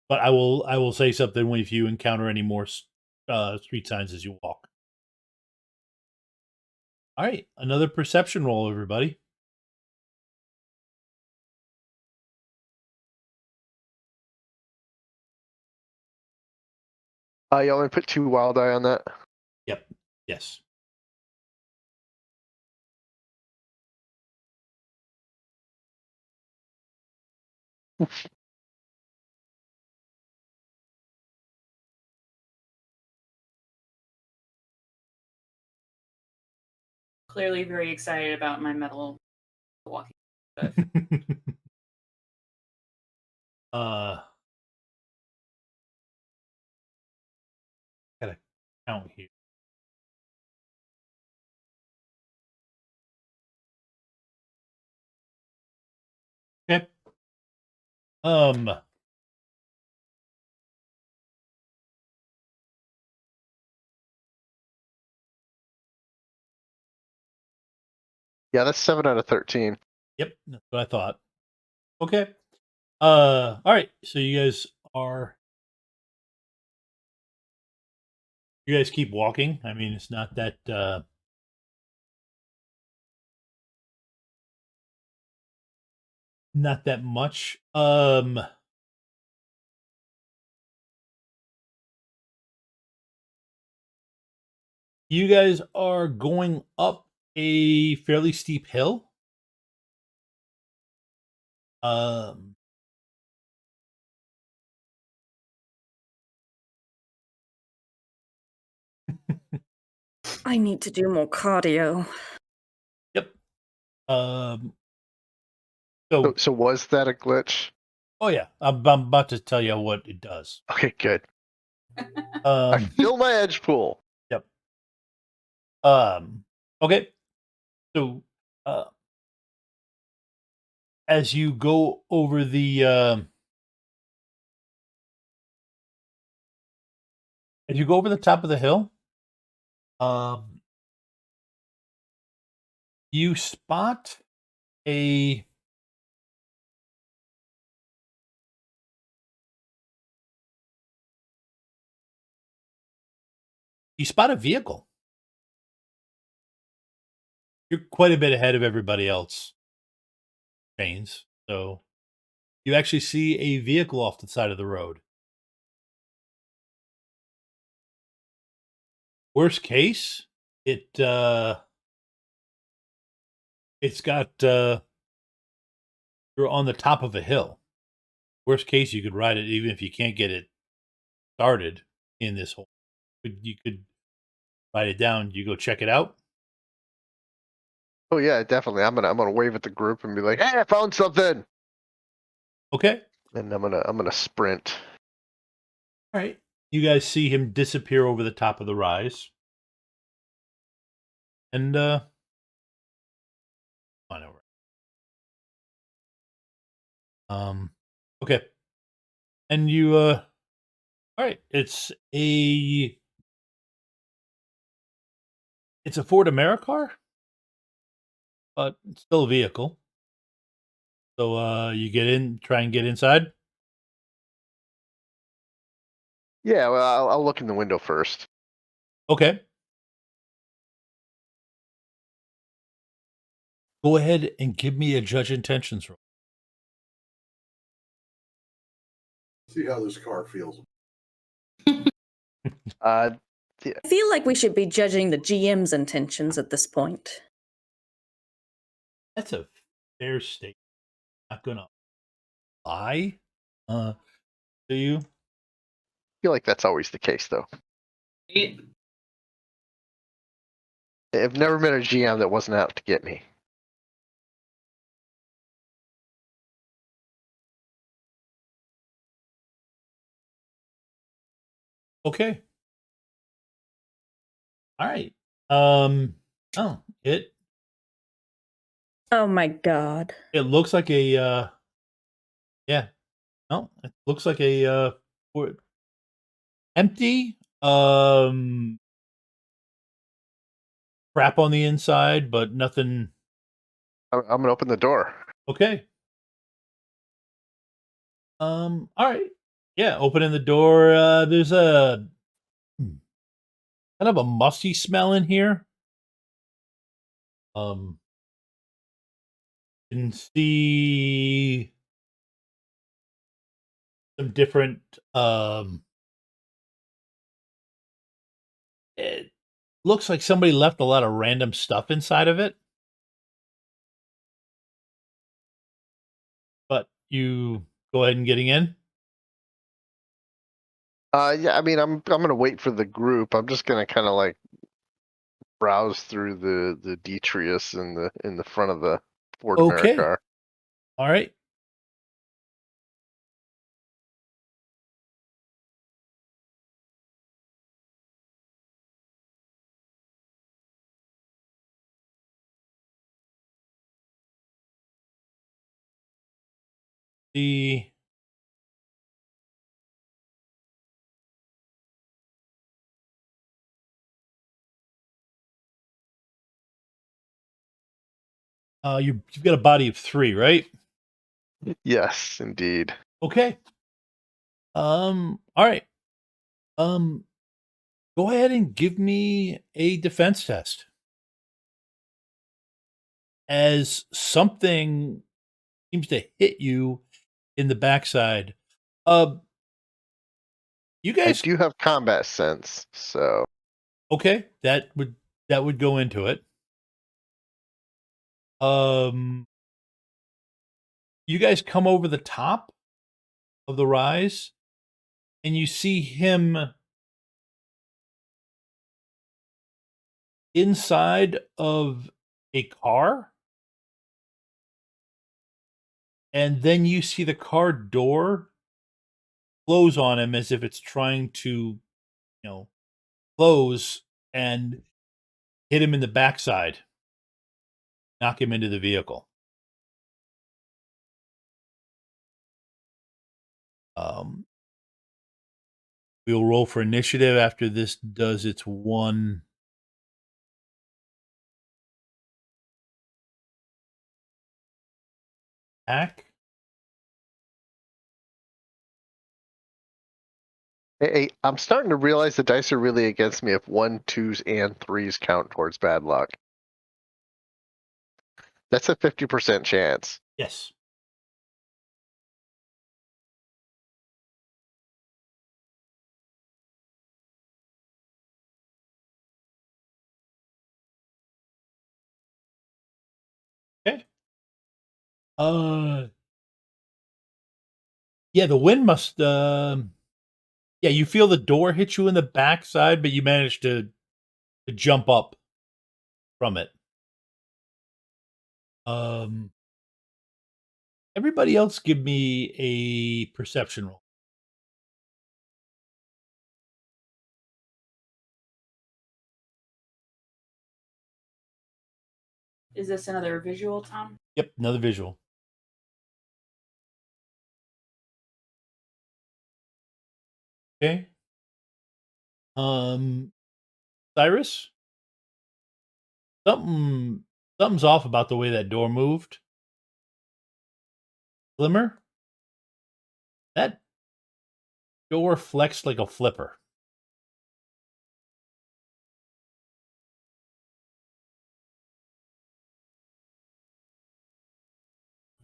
but I will say something when if you encounter any more street signs as you walk. All right, another perception roll, everybody. You only put 2 wild eye on that. Yep. Yes. Clearly very excited about my metal walking stuff. uh, gotta count here. Okay. Um, Yeah, that's 7 out of 13. Yep, that's what I thought. Okay. All right. So you guys keep walking. I mean, it's not that not that much. You guys are going up a fairly steep hill. Um, I need to do more cardio. yep. Um, So was that a glitch? oh yeah, I'm about to tell you what it does. Okay, good. I Um, fill my edge pool. yep. Okay. So, as you go over as you go over the top of the hill, um, you spot a vehicle. You're quite a bit ahead of everybody else, Baines. So you actually see a vehicle off the side of the road. Worst case, it's got you're on the top of a hill. Worst case, you could ride it even if you can't get it started in this hole. You could write it down. You go check it out. Oh yeah, definitely. I'm gonna wave at the group and be like, "Hey, I found something!" Okay. And I'm gonna sprint. All right. You guys see him disappear over the top of the rise. And on over. Okay. And you all right, it's a Ford Americar, but it's still a vehicle. So you get in, try and get inside. Yeah, well, I'll look in the window first. Okay. Go ahead and give me a judge intentions roll. See how this car feels. Yeah. I feel like we should be judging the GM's intentions at this point. That's a fair statement. Not gonna lie. To you. I feel like that's always the case, though. It, I've never met a GM that wasn't out to get me. Okay. All right. Oh, it Oh my god. looks like a yeah. No, it looks like a empty crap on the inside, but nothing. I'm gonna open the door. Okay. All right. Yeah, opening the door. There's a kind of a musty smell in here. You can see some different it looks like somebody left a lot of random stuff inside of it. But you go ahead and getting in. Yeah, I mean, I'm gonna wait for the group. I'm just gonna kind of like browse through the Detrius in the front of the Ford Okay. Americar. All right. The you've got a body of 3, right? Yes, indeed. Okay. All right. Go ahead and give me a defense test. As something seems to hit you in the backside. You I guys do have combat sense, so okay, that would go into it. You guys come over the top of the rise and you see him inside of a car, and then you see the car door close on him as if it's trying to, close and hit him in the backside, knock him into the vehicle. We'll roll for initiative after this does its one attack. hey, I'm starting to realize the dice are really against me if 1s, 2s, and 3s count towards bad luck. That's a 50% chance. Yes. Okay. Yeah, the wind must. Yeah, you feel the door hit you in the backside, but you managed to jump up from it. Everybody else, give me a perception roll. Is this another visual, Tom? Yep, another visual. Okay. Cyrus, something's off about the way that door moved. Glimmer, that door flexed like a flipper.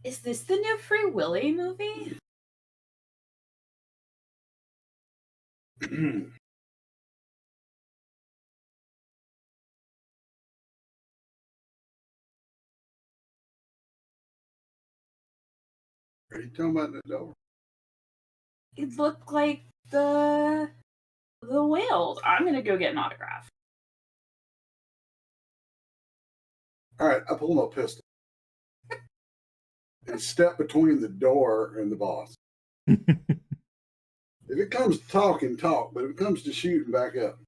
Is this the new Free Willy movie? Are you talking about the door? It looked like the whales. I'm gonna go get an autograph. All right, I pull my pistol and step between the door and the boss. If it comes to talking, talk, but if it comes to shooting, back up.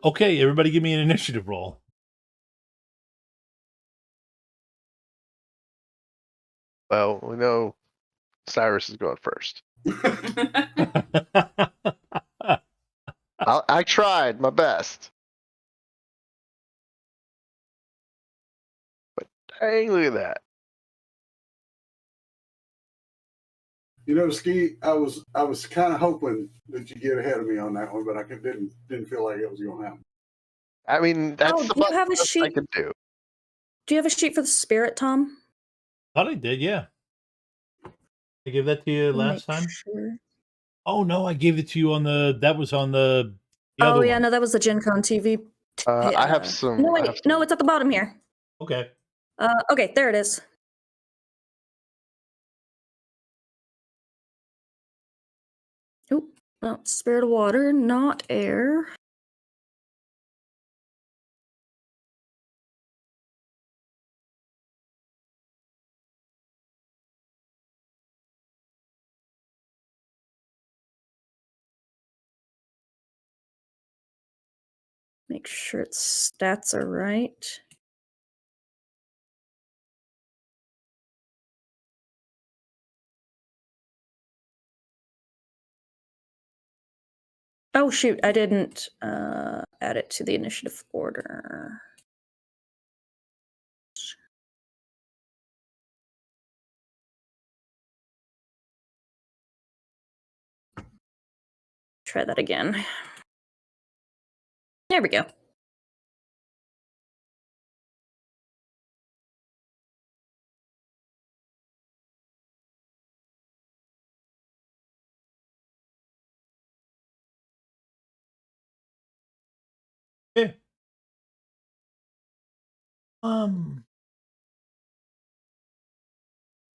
Okay, everybody give me an initiative roll. Well, we know Cyrus is going first. I tried my best. But dang, look at that. You know, Ski, I was kind of hoping that you get ahead of me on that one, but I didn't feel like it was going to happen. I mean, that's do you have a best I sheet? could do. Do you have a sheet for the spirit, Tom? Thought I did, yeah. I gave that to you last Make time. sure. Oh no, I gave it to you on the. That was on the Oh other yeah, one. no, that was the Gen Con TV. I have some. No, I wait, have some. no, it's at the bottom here. Okay. Okay, there it is. Oop, no, spirit of water, not air. Make sure its stats are right. Oh shoot, I didn't add it to the initiative order. Try that again. There we go. Okay.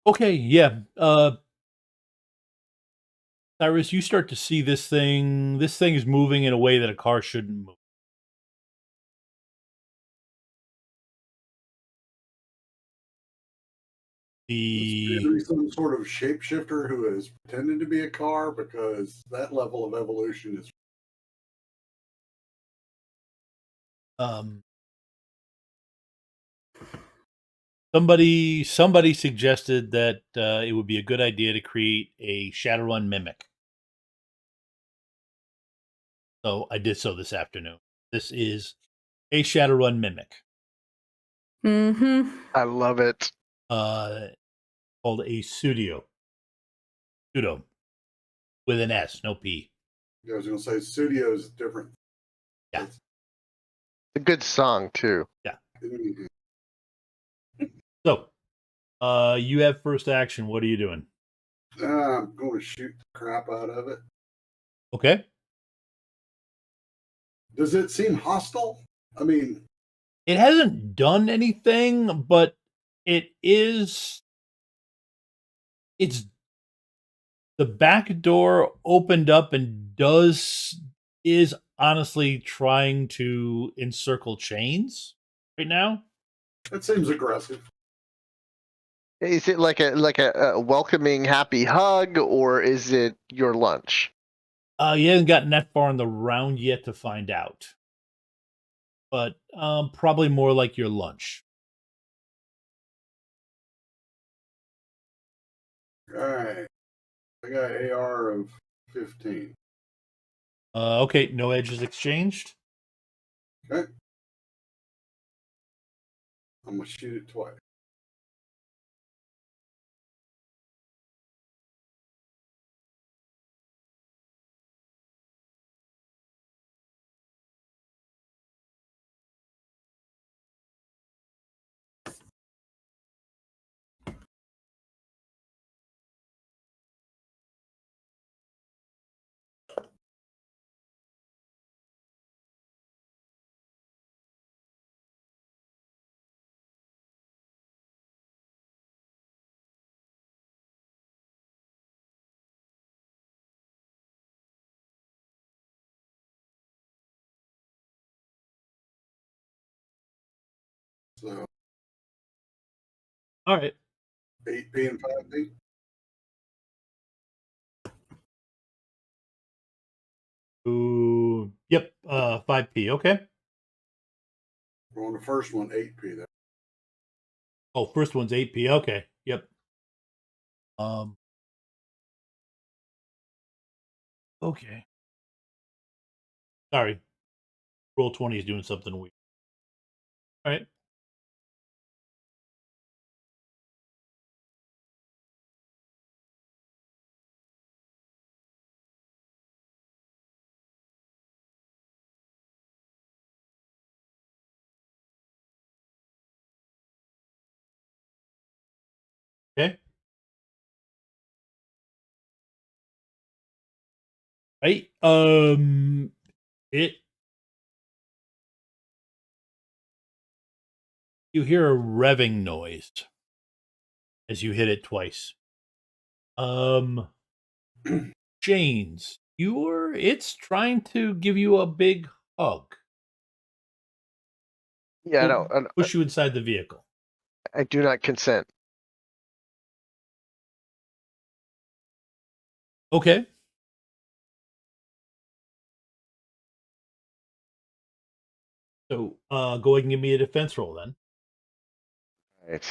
Okay, yeah. Cyrus, you start to see this thing. This thing is moving in a way that a car shouldn't move. The Some sort of shapeshifter who is pretending to be a car, because that level of evolution is. somebody suggested that it would be a good idea to create a Shadowrun mimic. So I did so this afternoon. This is a Shadowrun mimic. Mm-hmm. I love it. Called a pseudo with an S, no P. I was going to say studio is different. Yeah. A good song too. Yeah. Mhm. So, you have first action. What are you doing? I'm going to shoot the crap out of it. Okay. Does it seem hostile? I mean, It hasn't done anything, but it's the back door opened up and is honestly trying to encircle chains right now. it seems aggressive. Is it like a welcoming, happy hug, or is it your lunch? You haven't gotten that far in the round yet to find out, but probably more like your lunch. All right. I got AR of 15. Okay, no edges exchanged. Okay. I'm going to shoot it twice. So All right. 8P and 5P. Ooh, yep. 5p. Okay. On the first one, 8P. There. Oh, first one's 8p. Okay. Yep. Um. Okay. Sorry. Roll 20 is doing something weird. All right. Okay. Right. It. You hear a revving noise as you hit it twice. Um. Janes, it's trying to give you a big hug. Yeah, Will push you inside the vehicle. I do not consent. Okay. So, go ahead and give me a defense roll then. Right.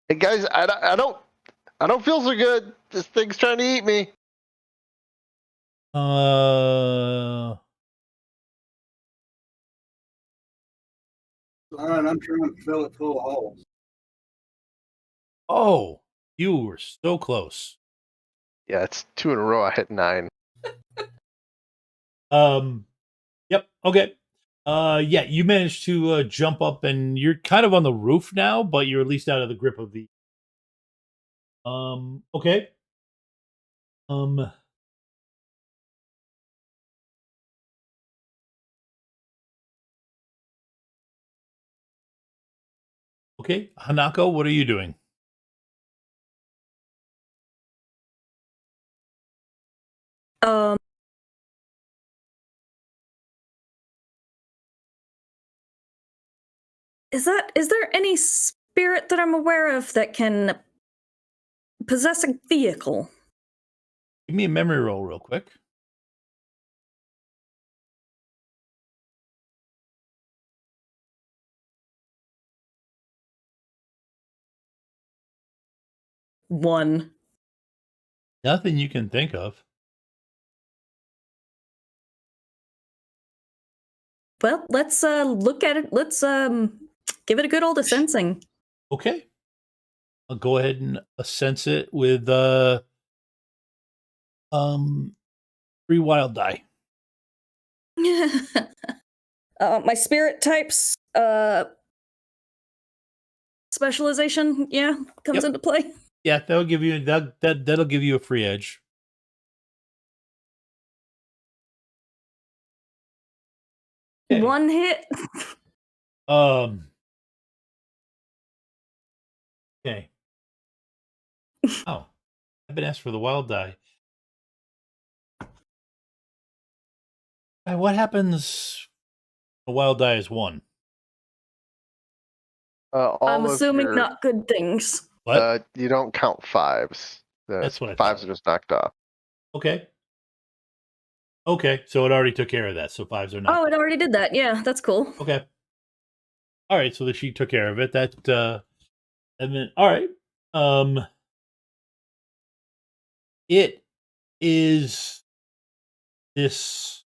Hey guys, I don't feel so good. This thing's trying to eat me. Uh, All right, I'm trying to fill it full of holes. oh, you were so close. Yeah, it's 2 in a row. I hit 9. Yep. Okay. Yeah, you managed to jump up, and you're kind of on the roof now, but you're at least out of the grip of the. Okay. Um. Okay, Hanako, what are you doing? Um, is there any spirit that I'm aware of that can possess a vehicle? Give me a memory roll, real quick. One. Nothing you can think of. Well, let's look at it. Let's give it a good old sensing. Okay. I'll go ahead and sense it with 3 wild die. My spirit types specialization, comes Yep. into play. Yeah, that'll give you that'll give you a free edge. Okay. One hit. Okay. Oh, I've been asked for the wild die. What happens? A wild die is 1. I'm All of assuming your, not good things. What? you don't count 5s. The That's what I 5s thought. are just knocked off. Okay. Okay, so it already took care of that. So 5s are not. Oh, it already did that. Yeah, that's cool. Okay. All right, so the sheet took care of it. That and then all right. It is this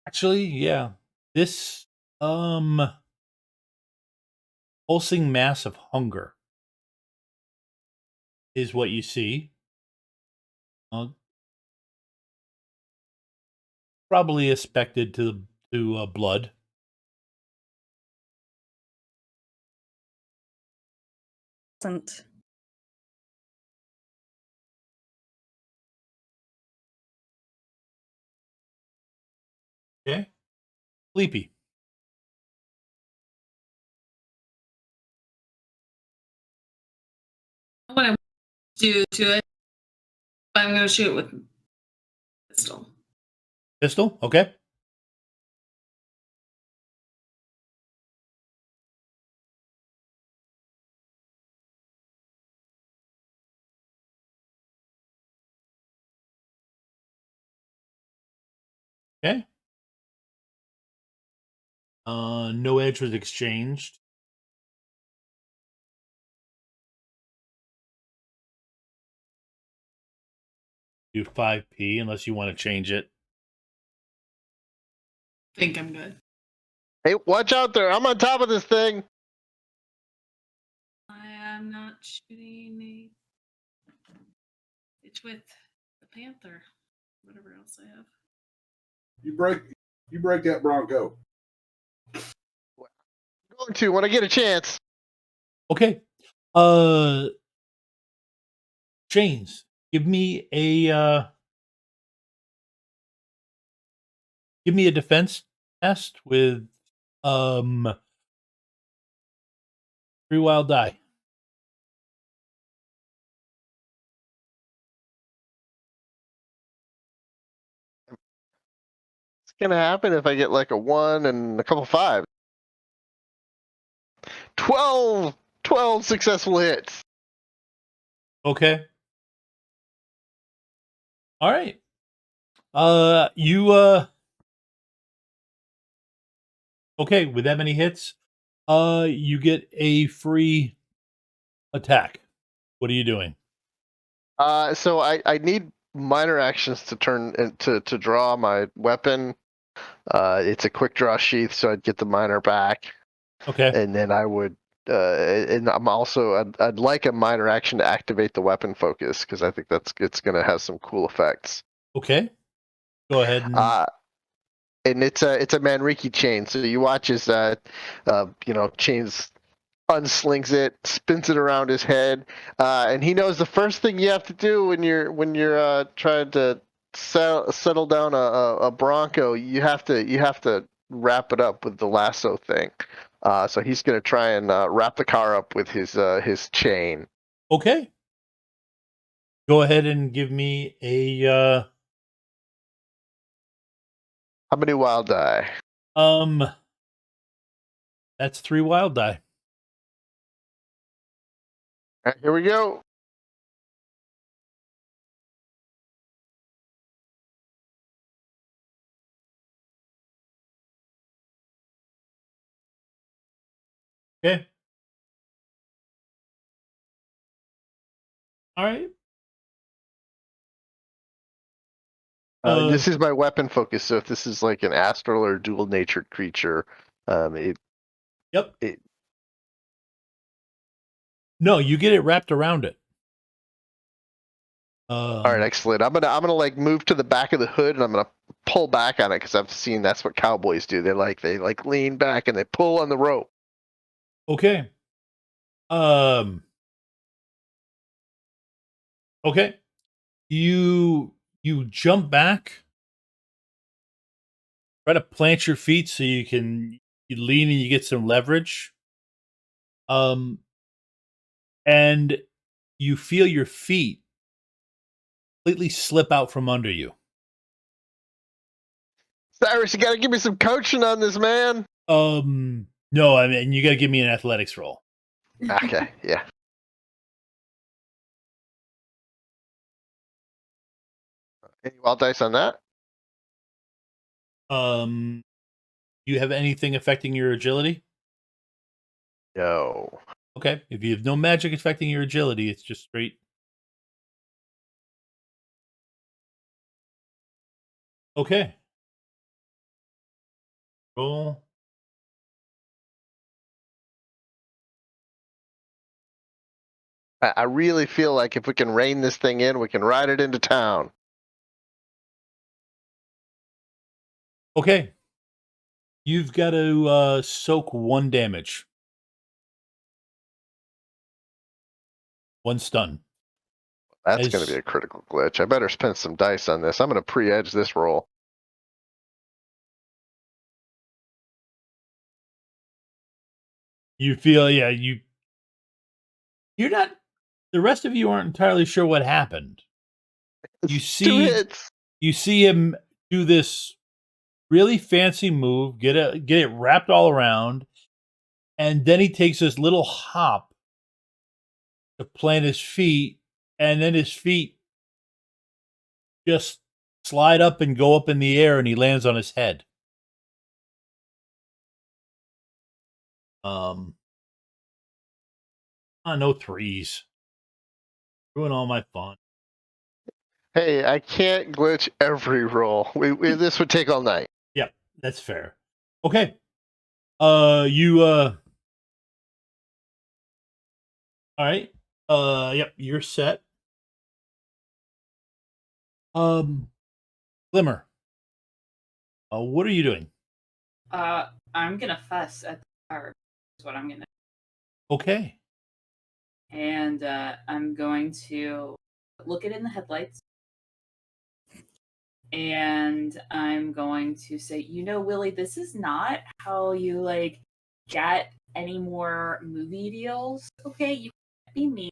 actually, yeah. This pulsing mass of hunger is what you see. Probably expected to blood. Isn't. Okay. Sleepy. What I do to it, I'm going to shoot it with pistol. Pistol. Okay. Okay. No edge was exchanged. Do 5p unless you want to change it. I think I'm good. Hey, watch out there! I'm on top of this thing. I am not shooting a. It's with the panther. Whatever else I have. You break that Bronco. I'm going to when I get a chance. Okay. Chains. Give me a defense test with 3 wild die. It's gonna happen if I get like a 1 and a couple 5s. 12 successful hits. Okay. All right. You okay, with that many hits, you get a free attack. What are you doing? So I need minor actions to turn into to draw my weapon. It's a quick draw sheath, so I'd get the minor back, Okay. and then I would. And I'm also I'd like a minor action to activate the weapon focus because I think it's gonna have some cool effects. Okay. Go ahead and And it's a Manriki chain, so you watch as chains unslings it, spins it around his head, and he knows the first thing you have to do when you're trying to settle down a Bronco, you have to wrap it up with the lasso thing. So he's gonna try and wrap the car up with his chain. okay. Go ahead and give me a How many wild die? that's 3 wild die. All right, here we go. Okay. All right. This is my weapon focus, so if this is like an astral or dual natured creature, it Yep. It- No, you get it wrapped around it. all right, excellent. I'm gonna like move to the back of the hood and I'm gonna pull back on it because I've seen that's what cowboys do. They lean back and they pull on the rope. Okay. Okay. You jump back, try to plant your feet so you lean and you get some leverage. And you feel your feet completely slip out from under you. Cyrus, you gotta give me some coaching on this, man. No, I mean you got to give me an athletics roll. Okay, yeah. Any wild dice on that? Do you have anything affecting your agility? No. Okay, if you have no magic affecting your agility, it's just straight. Okay. Roll. I really feel like if we can rein this thing in, we can ride it into town. Okay. You've got to soak 1 damage. 1 stun. That's going to be a critical glitch. I better spend some dice on this. I'm going to pre-edge this roll. You feel, yeah, you're not, the rest of you aren't entirely sure what happened. You It's 2 hits. You see him do this really fancy move, get it wrapped all around, and then he takes this little hop to plant his feet, and then his feet just slide up and go up in the air, and he lands on his head. No threes. Ruin all my fun. Hey, I can't glitch every roll. This would take all night. Yep, that's fair. Okay. All right. Yep, you're set. Glimmer. What are you doing? I'm gonna fuss at the car. Is what I'm gonna. Okay. And I'm going to look it in the headlights. And I'm going to say, Willie, this is not how you like get any more movie deals. Okay, you can't be mean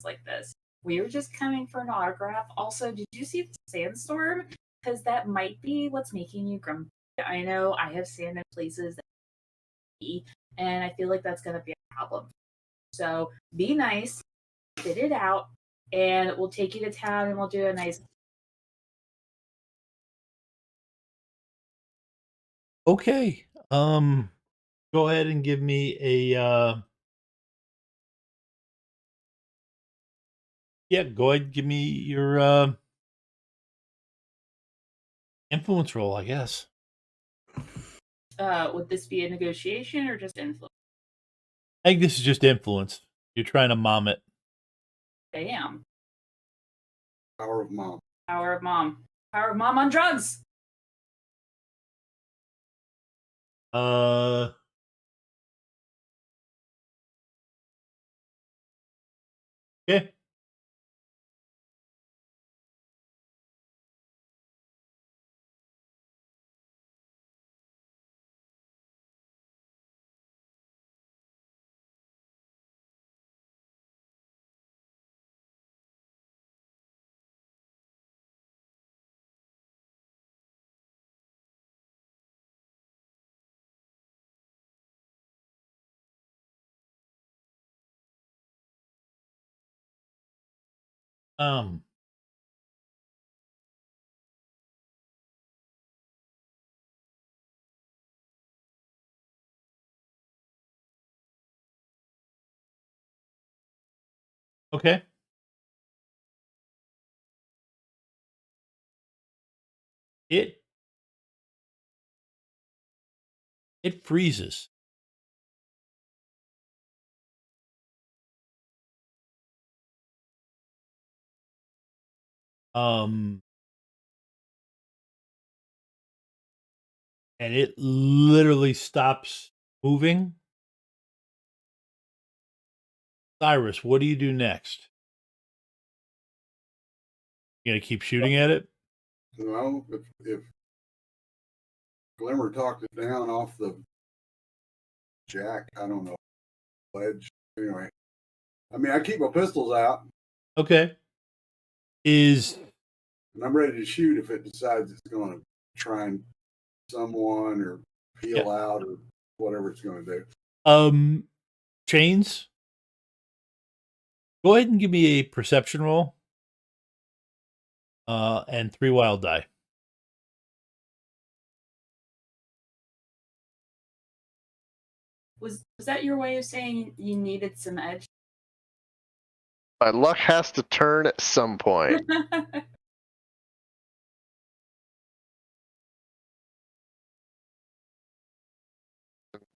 like this. We were just coming for an autograph. Also, did you see the sandstorm? Because that might be what's making you grumpy. I know I have sand in places that and I feel like that's gonna be a problem. So be nice, fit it out, and we'll take you to town and we'll do a nice. Okay. Go ahead and give me a yeah, go ahead and give me your influence roll, I guess. Would this be a negotiation or just influence? I think this is just influence. You're trying to mom it. I am. Power of mom. Power of mom. Power of mom on drugs. Okay. Um Okay. It freezes. And it literally stops moving. Cyrus, what do you do next? You gonna keep shooting at it? No, if Glimmer talked it down off the jack, I don't know, ledge. Anyway, I mean, I keep my pistols out, Okay. Is and I'm ready to shoot if it decides it's going to try and someone or peel out or whatever it's going to do. Chains? Go ahead and give me a perception roll. And 3 wild die. Was that your way of saying you needed some edge? My luck has to turn at some point.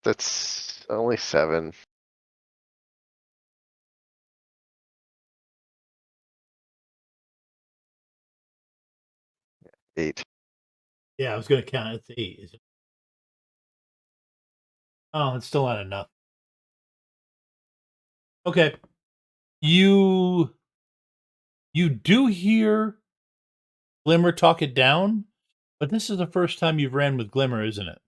That's only 7. Eight. Yeah, I was gonna count. It's 8. Is it? Oh, it's still not enough. Okay. You do hear Glimmer talk it down, but this is the first time you've ran with Glimmer, isn't it?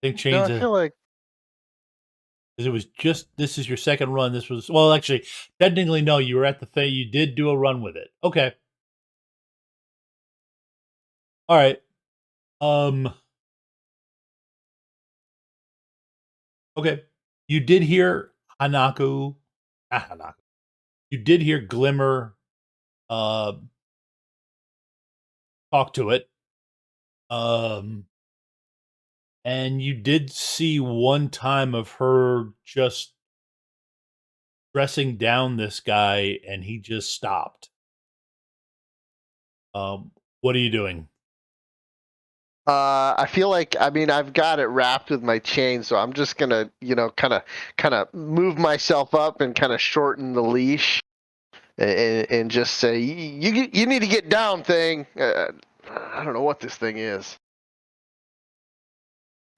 I think No, Chains I feel like because it was just this is your second run. This was well, actually, technically no. You were at the thing. You did do a run with it. Okay. All right. Okay. You did hear Hanaku. Hanaku. You did hear Glimmer talk to it. And you did see one time of her just dressing down this guy and he just stopped. What are you doing? I feel like I've got it wrapped with my chain, so I'm just gonna kind of move myself up and kind of shorten the leash and just say you need to get down, thing. I don't know what this thing is.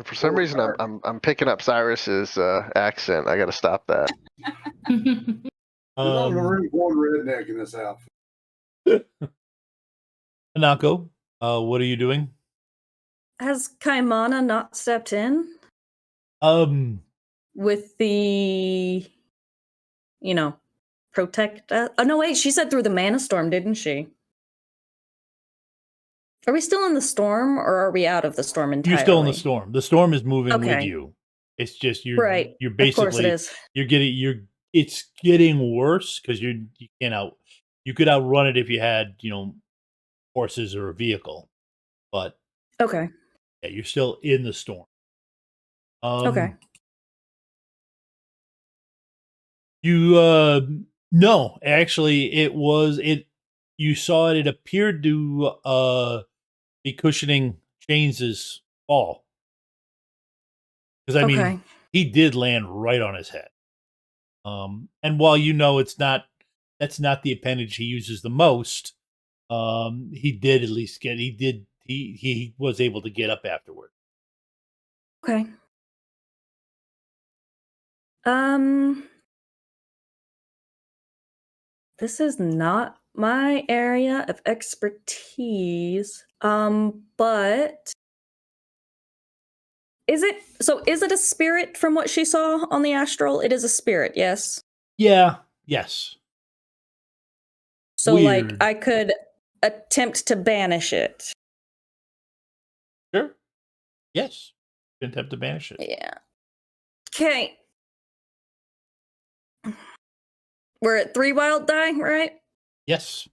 For some reason, I'm picking up Cyrus's accent. I got to stop that. There's only room for one redneck in this outfit. Hanako, what are you doing? Has Kaimana not stepped in? With the, protect. Oh, no, wait, she said through the mana storm, didn't she? Are we still in the storm or are we out of the storm entirely? You're still in the storm. The storm is moving with Okay. you. It's just you're Right. you're Of course it basically is. it's getting worse because you could outrun it if you had, horses or a vehicle. But Okay. yeah, you're still in the storm. Okay. You no, actually you saw it appeared to be cushioning Chains' fall. Because I mean, he did land right on his head. And while that's not the appendage he uses the most, he did at least he was able to get up afterward. Okay. This is not my area of expertise. But is it a spirit from what she saw on the astral? It is a spirit, yes. Yeah, yes. So Weird. like I could attempt to banish it. Sure. Yes. You can attempt to banish it. Yeah. Okay. We're at 3 wild die, right? Yes.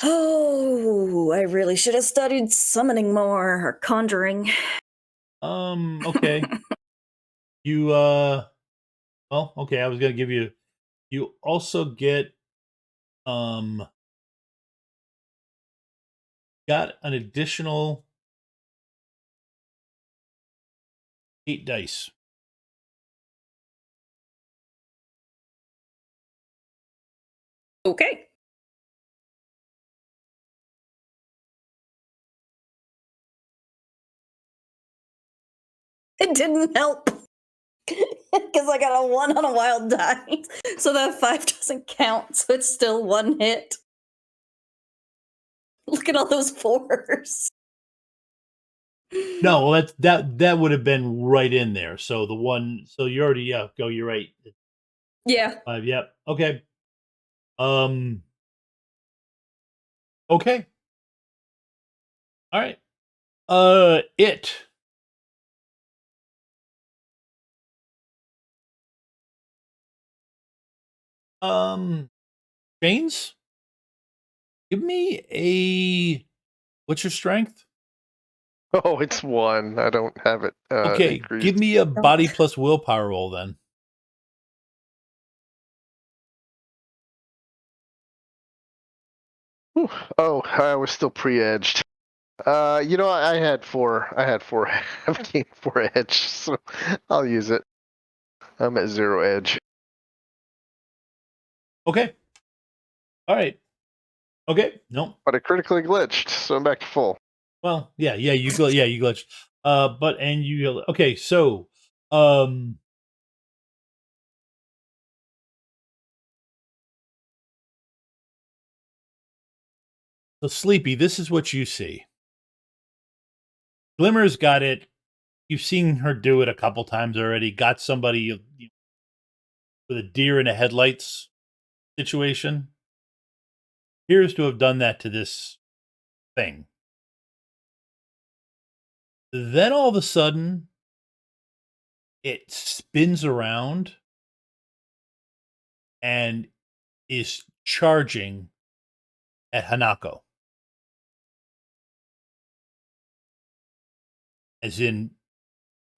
Oh, I really should have studied summoning more or conjuring. Okay. You well, okay, I was gonna give you also get got an additional 8 dice. Okay. It didn't help. Because I got a 1 on a wild die. So that 5 doesn't count. So it's still 1 hit. Look at all those 4s. No, well, that would have been right in there. So the one, so you already, you're right. Yeah. 5, yep. Okay. Okay. All right. It. James, give me a. What's your strength? Oh, it's 1. I don't have it Okay, increased. give me a body plus willpower roll then. Whew. Oh, I was still pre-edged. I had 4. I've gained 4 edge, so I'll use it. I'm at 0 edge. Okay. All right. Okay. No. But I critically glitched, so I'm back to full. Well, yeah, you glitched. Okay, so so Sleepy, this is what you see. Glimmer's got it. You've seen her do it a couple times already. Got somebody with a deer in the headlights situation. Appears to have done that to this thing. Then all of a sudden, it spins around and is charging at Hanako. As in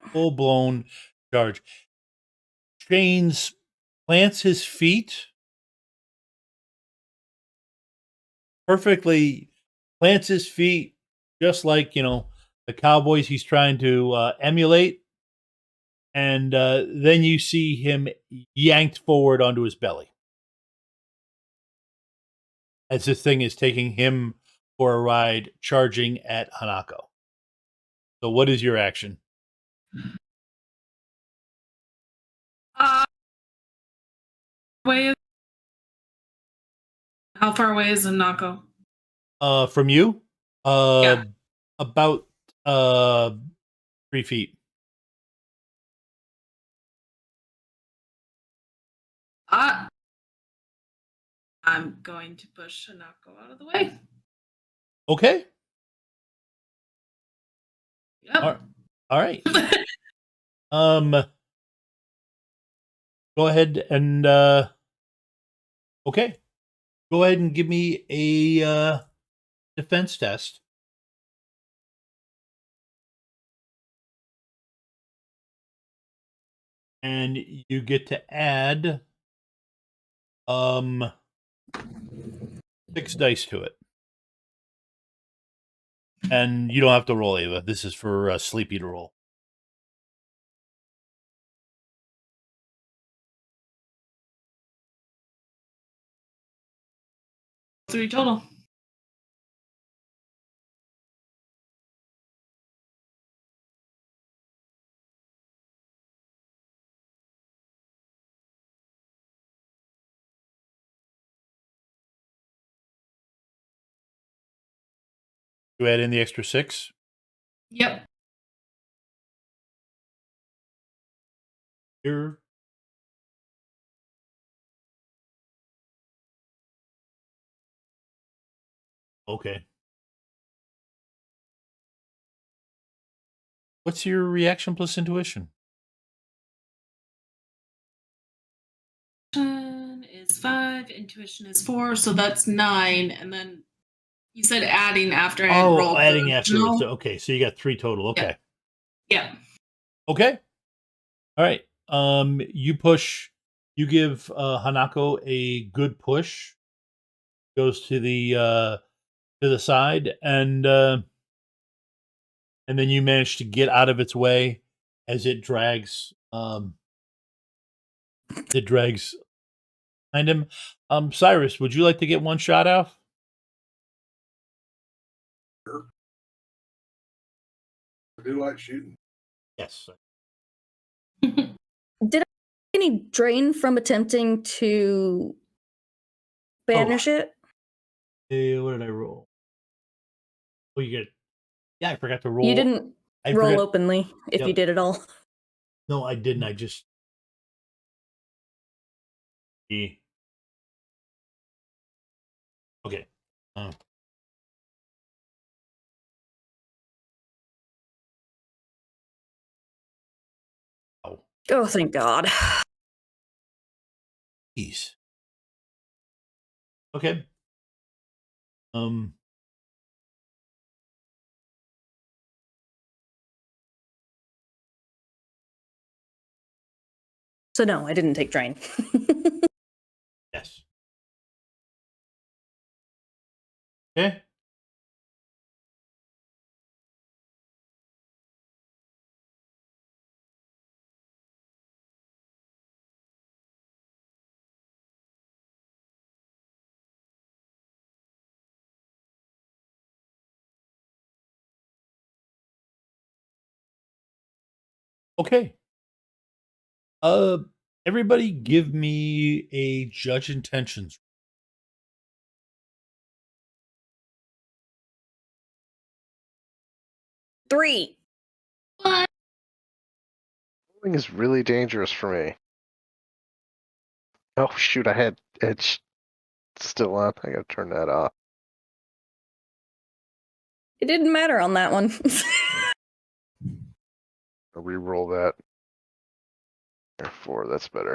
full blown charge. Shane's plants his feet perfectly, plants his feet just like, the cowboys he's trying to emulate. And then you see him yanked forward onto his belly as this thing is taking him for a ride, charging at Hanako. So, what is your action? How far away is Nako? From you? Yeah. About 3 feet. I'm going to push Nako out of the way. Okay. Yep. All right. Go ahead and okay. Go ahead and give me a defense test. And you get to add 6 dice to it. And you don't have to roll, Ava. This is for Sleepy to roll. Three total. You add in the extra 6. Yep. Here. Okay. What's your reaction plus intuition? Is 5, intuition is 4, so that's 9, and then you said adding after I had rolled. Adding the after. original. So, okay, so you got 3 total. Okay. Yeah. Okay. All right. You push. You give Hanako a good push, goes to the side, and then you manage to get out of its way as it drags behind him. Cyrus, would you like to get one shot off? Sure. I do like shooting. Yes. Did I get any drain from attempting to banish it? What did I roll? Oh, you get. Yeah, I forgot to roll. You didn't I roll forgot- openly if you Yep. did it all. No, I didn't. I just. Okay. Oh, Oh, thank God. jeez. Okay. So no, I didn't take drain. Yes. Okay. Okay. Everybody, give me a judge intentions. Three. What? Rolling is really dangerous for me. Oh shoot! I had edge still on. I gotta turn that off. It didn't matter on that one. I'll re-roll that. There, 4. That's better.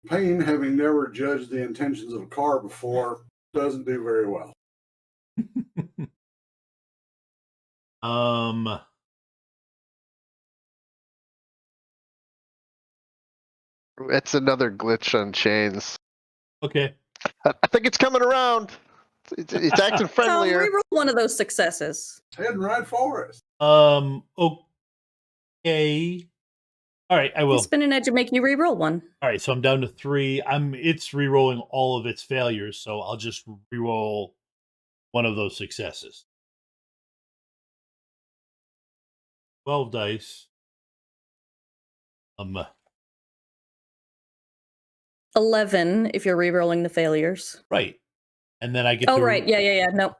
Payne, having never judged the intentions of a car before, doesn't do very well. It's another glitch on chains. Okay. I think it's coming around. It's acting Tom, friendlier. reroll one of those successes. It's heading right for us. Okay. All right, I will. Spin an edge and make you reroll one. All right, so I'm down to 3. It's re-rolling all of its failures, so I'll just re-roll one of those successes. 12 dice. 11 if you're rerolling the failures. Right. And then I get Oh, to right. Yeah. No.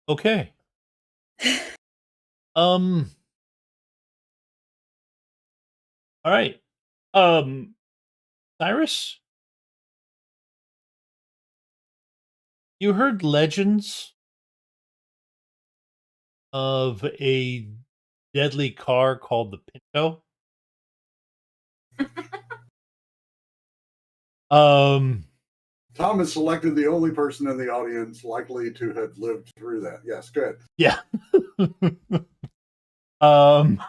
Okay. All right. Cyrus, you heard legends of a deadly car called the Pinto? Tom has selected the only person in the audience likely to have lived through that. Yes, good. Yeah. um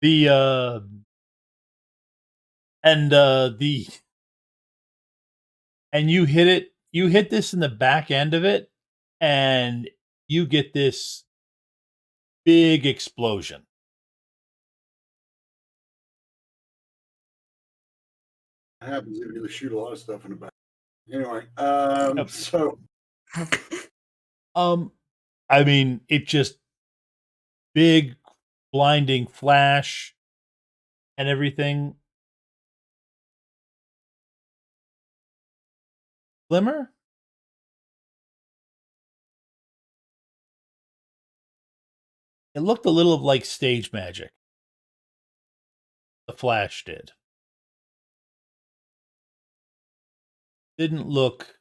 the and you hit this in the back end of it, and you get this big explosion. It happens if you shoot a lot of stuff in the back. Anyway, Yep. so I mean, it just big blinding flash and everything. Glimmer? It looked a little like stage magic. The flash did. Didn't look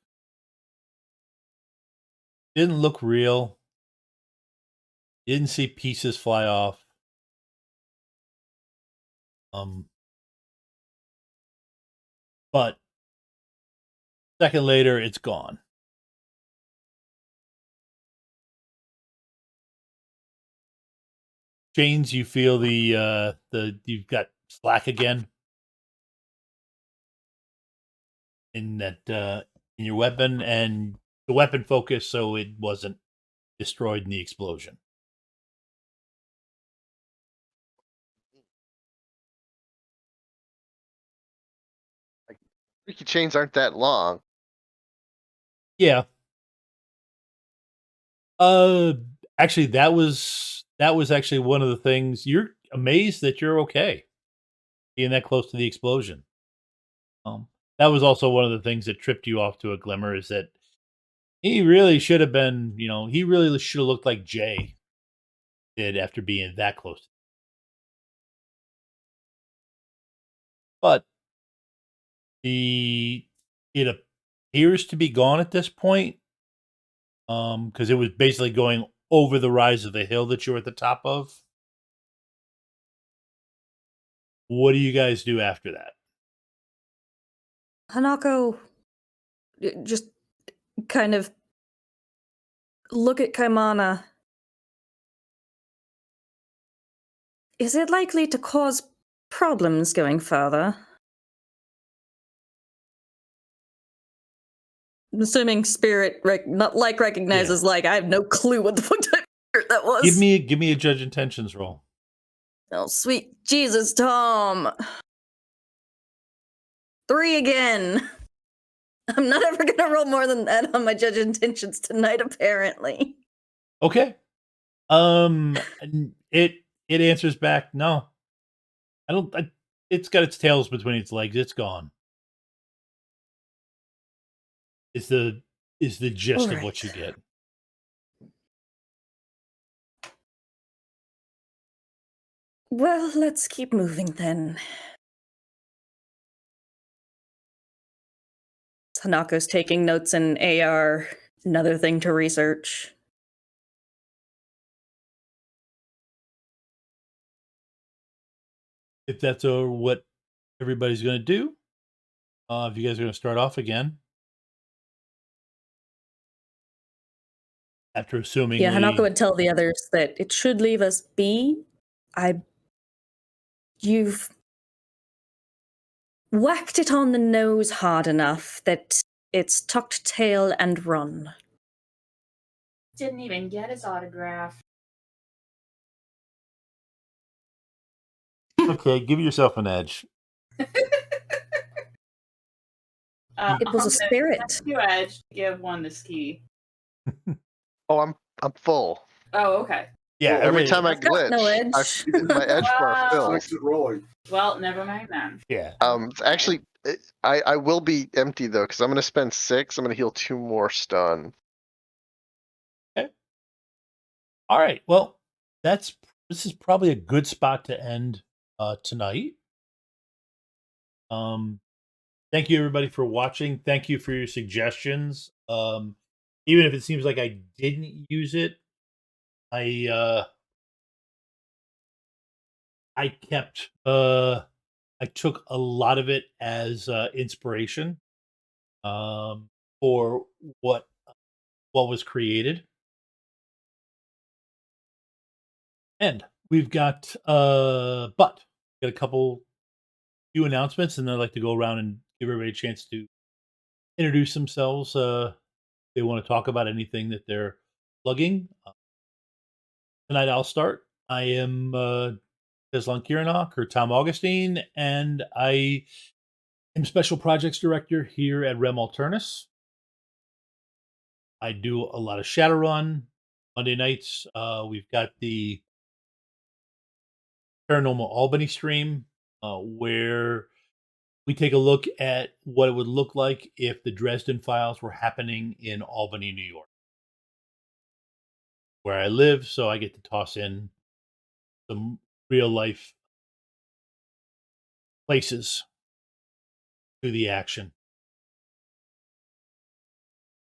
real. Didn't see pieces fly off. But a second later, it's gone. Chains, you feel the you've got slack again in that in your weapon, and the weapon focused so it wasn't destroyed in the explosion. Freaky chains aren't that long. Yeah. Actually, that was actually one of the things. You're amazed that you're okay being that close to the explosion. That was also one of the things that tripped you off to a glimmer, is that he really should have been, he really should have looked like Jay did after being that close. But it appears to be gone at this point, because it was basically going over the rise of the hill that you were at the top of. What do you guys do after that? Hanako just kind of look at Kaimana. Is it likely to cause problems going further? I'm assuming spirit recognizes, like, I have no clue what the fuck type of spirit that was. Give me a judge intentions roll. Oh, sweet Jesus, Tom. 3 again. I'm not ever gonna roll more than that on my judge intentions tonight, apparently. Okay. It answers back, no. It's got its tails between its legs. It's gone. Is the gist of what you get. Well, let's keep moving then. Hanako's taking notes in AR, another thing to research. If that's what everybody's going to do, if you guys are going to start off again, after assuming, Yeah, Hanako would tell the others that it should leave us be. You've whacked it on the nose hard enough that it's tucked tail and run. Didn't even get his autograph. Okay, give yourself an edge. It was a spirit. 2 edge to give 1 to ski. Oh, I'm full. Oh, okay. Yeah, Cool. Every time I I've got glitch, no edge. my edge bar Wow. fills. Likes it rolling. Well, never mind then. Yeah. Actually, I will be empty though, because I'm gonna spend 6. I'm gonna heal 2 more stun. Okay. All right. Well, this is probably a good spot to end tonight. Thank you everybody for watching. Thank you for your suggestions. Even if it seems like I didn't use it, I kept I took a lot of it as inspiration for what was created. And we've got got a few announcements, and I'd like to go around and give everybody a chance to introduce themselves. They want to talk about anything that they're plugging. Tonight I'll start. I am Teslan Kiranok, or Tom Augustine, and I am Special Projects Director here at Rem Alternus. I do a lot of Shadowrun. Monday nights, we've got the Paranormal Albany stream, where we take a look at what it would look like if the Dresden Files were happening in Albany, New York, where I live, so I get to toss in some real life places to the action.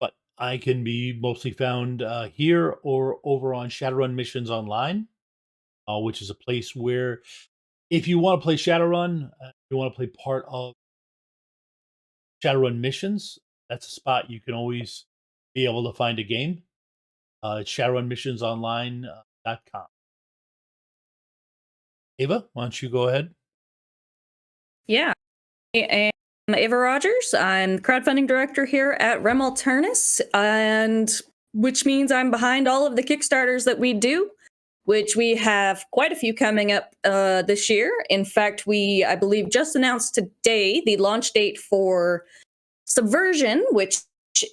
But I can be mostly found here or over on Shadowrun Missions Online, which is a place where, if you want to play Shadowrun, you want to play part of Shadowrun Missions, that's a spot you can always be able to find a game. It's shadowrunmissionsonline.com. Ava, why don't you go ahead? Yeah. And I'm Ava Rogers. I'm crowdfunding director here at Rem Alternus, and which means I'm behind all of the Kickstarters that we do, which we have quite a few coming up this year. In fact, I believe, just announced today the launch date for Subversion, which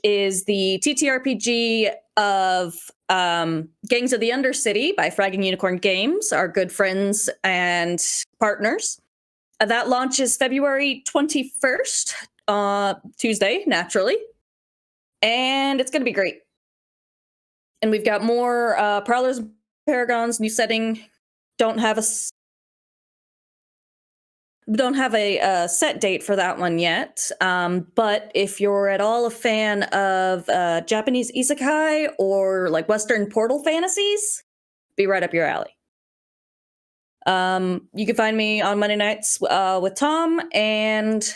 is the TTRPG of Gangs of the Undercity by Fragging Unicorn Games, our good friends and partners. That launches February 21st, Tuesday, naturally. And it's going to be great. And we've got more Prowlers and Paragons, new setting. Don't have a set date for that one yet. But if you're at all a fan of Japanese isekai or like Western portal fantasies, be right up your alley. You can find me on Monday nights with Tom and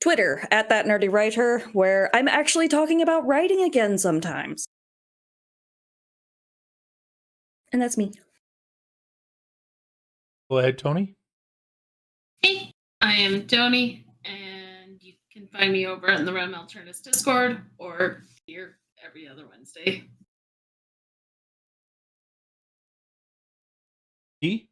Twitter at That Nerdy Writer, where I'm actually talking about writing again sometimes. And that's me. Go ahead, Tony. Hey, I am Tony, and you can find me over in the Rem Alternus Discord or here every other Wednesday. E?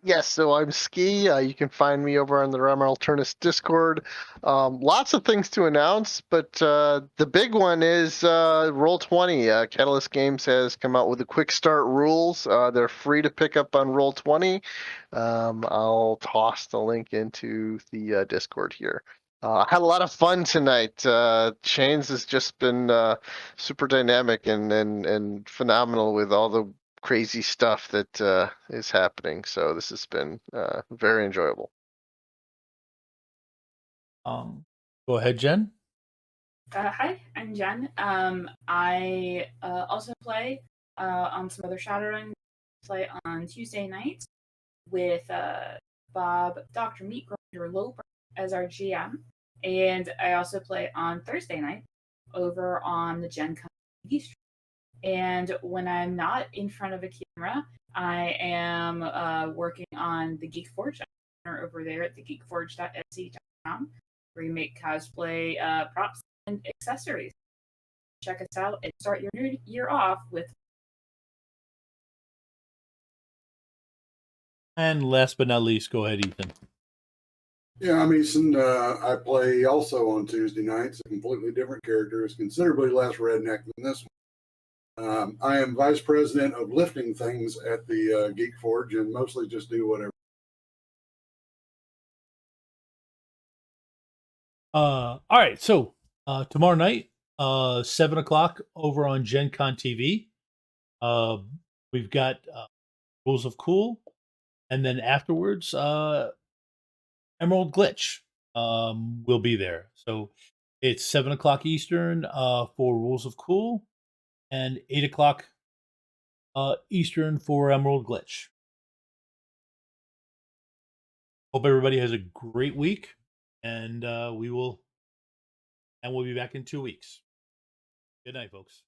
Yes, so I'm Ski. You can find me over on the Rem Alternus Discord. Lots of things to announce, but the big one is Roll20. Catalyst Games has come out with the Quick Start rules. They're free to pick up on Roll20. I'll toss the link into the Discord here. I had a lot of fun tonight. Chains has just been super dynamic and phenomenal with all the crazy stuff that is happening. So this has been very enjoyable. Go ahead, Jen. Hi, I'm Jen. I also play on some other Shadowrun. Play on Tuesday nights with Bob, Dr. Meat Grinder Loper as our GM, and I also play on Thursday night over on the Gen Con TV stream. And when I'm not in front of a camera, I am working on the Geek Forge over there at thegeekforge.etsy.com, where you make cosplay props and accessories. Check us out and start your new year off with. And last but not least, go ahead, Ethan. Yeah, I'm Eason. I play also on Tuesday nights. A completely different character. Is considerably less redneck than this one. I am vice president of lifting things at the Geek Forge and mostly just do whatever. All right, so tomorrow night, 7:00 over on Gen Con TV. We've got Rules of Cool, and then afterwards, Emerald Glitch will be there. So it's 7:00 Eastern for Rules of Cool, and 8:00 Eastern for Emerald Glitch. Hope everybody has a great week, and we'll be back in 2 weeks. Good night, folks.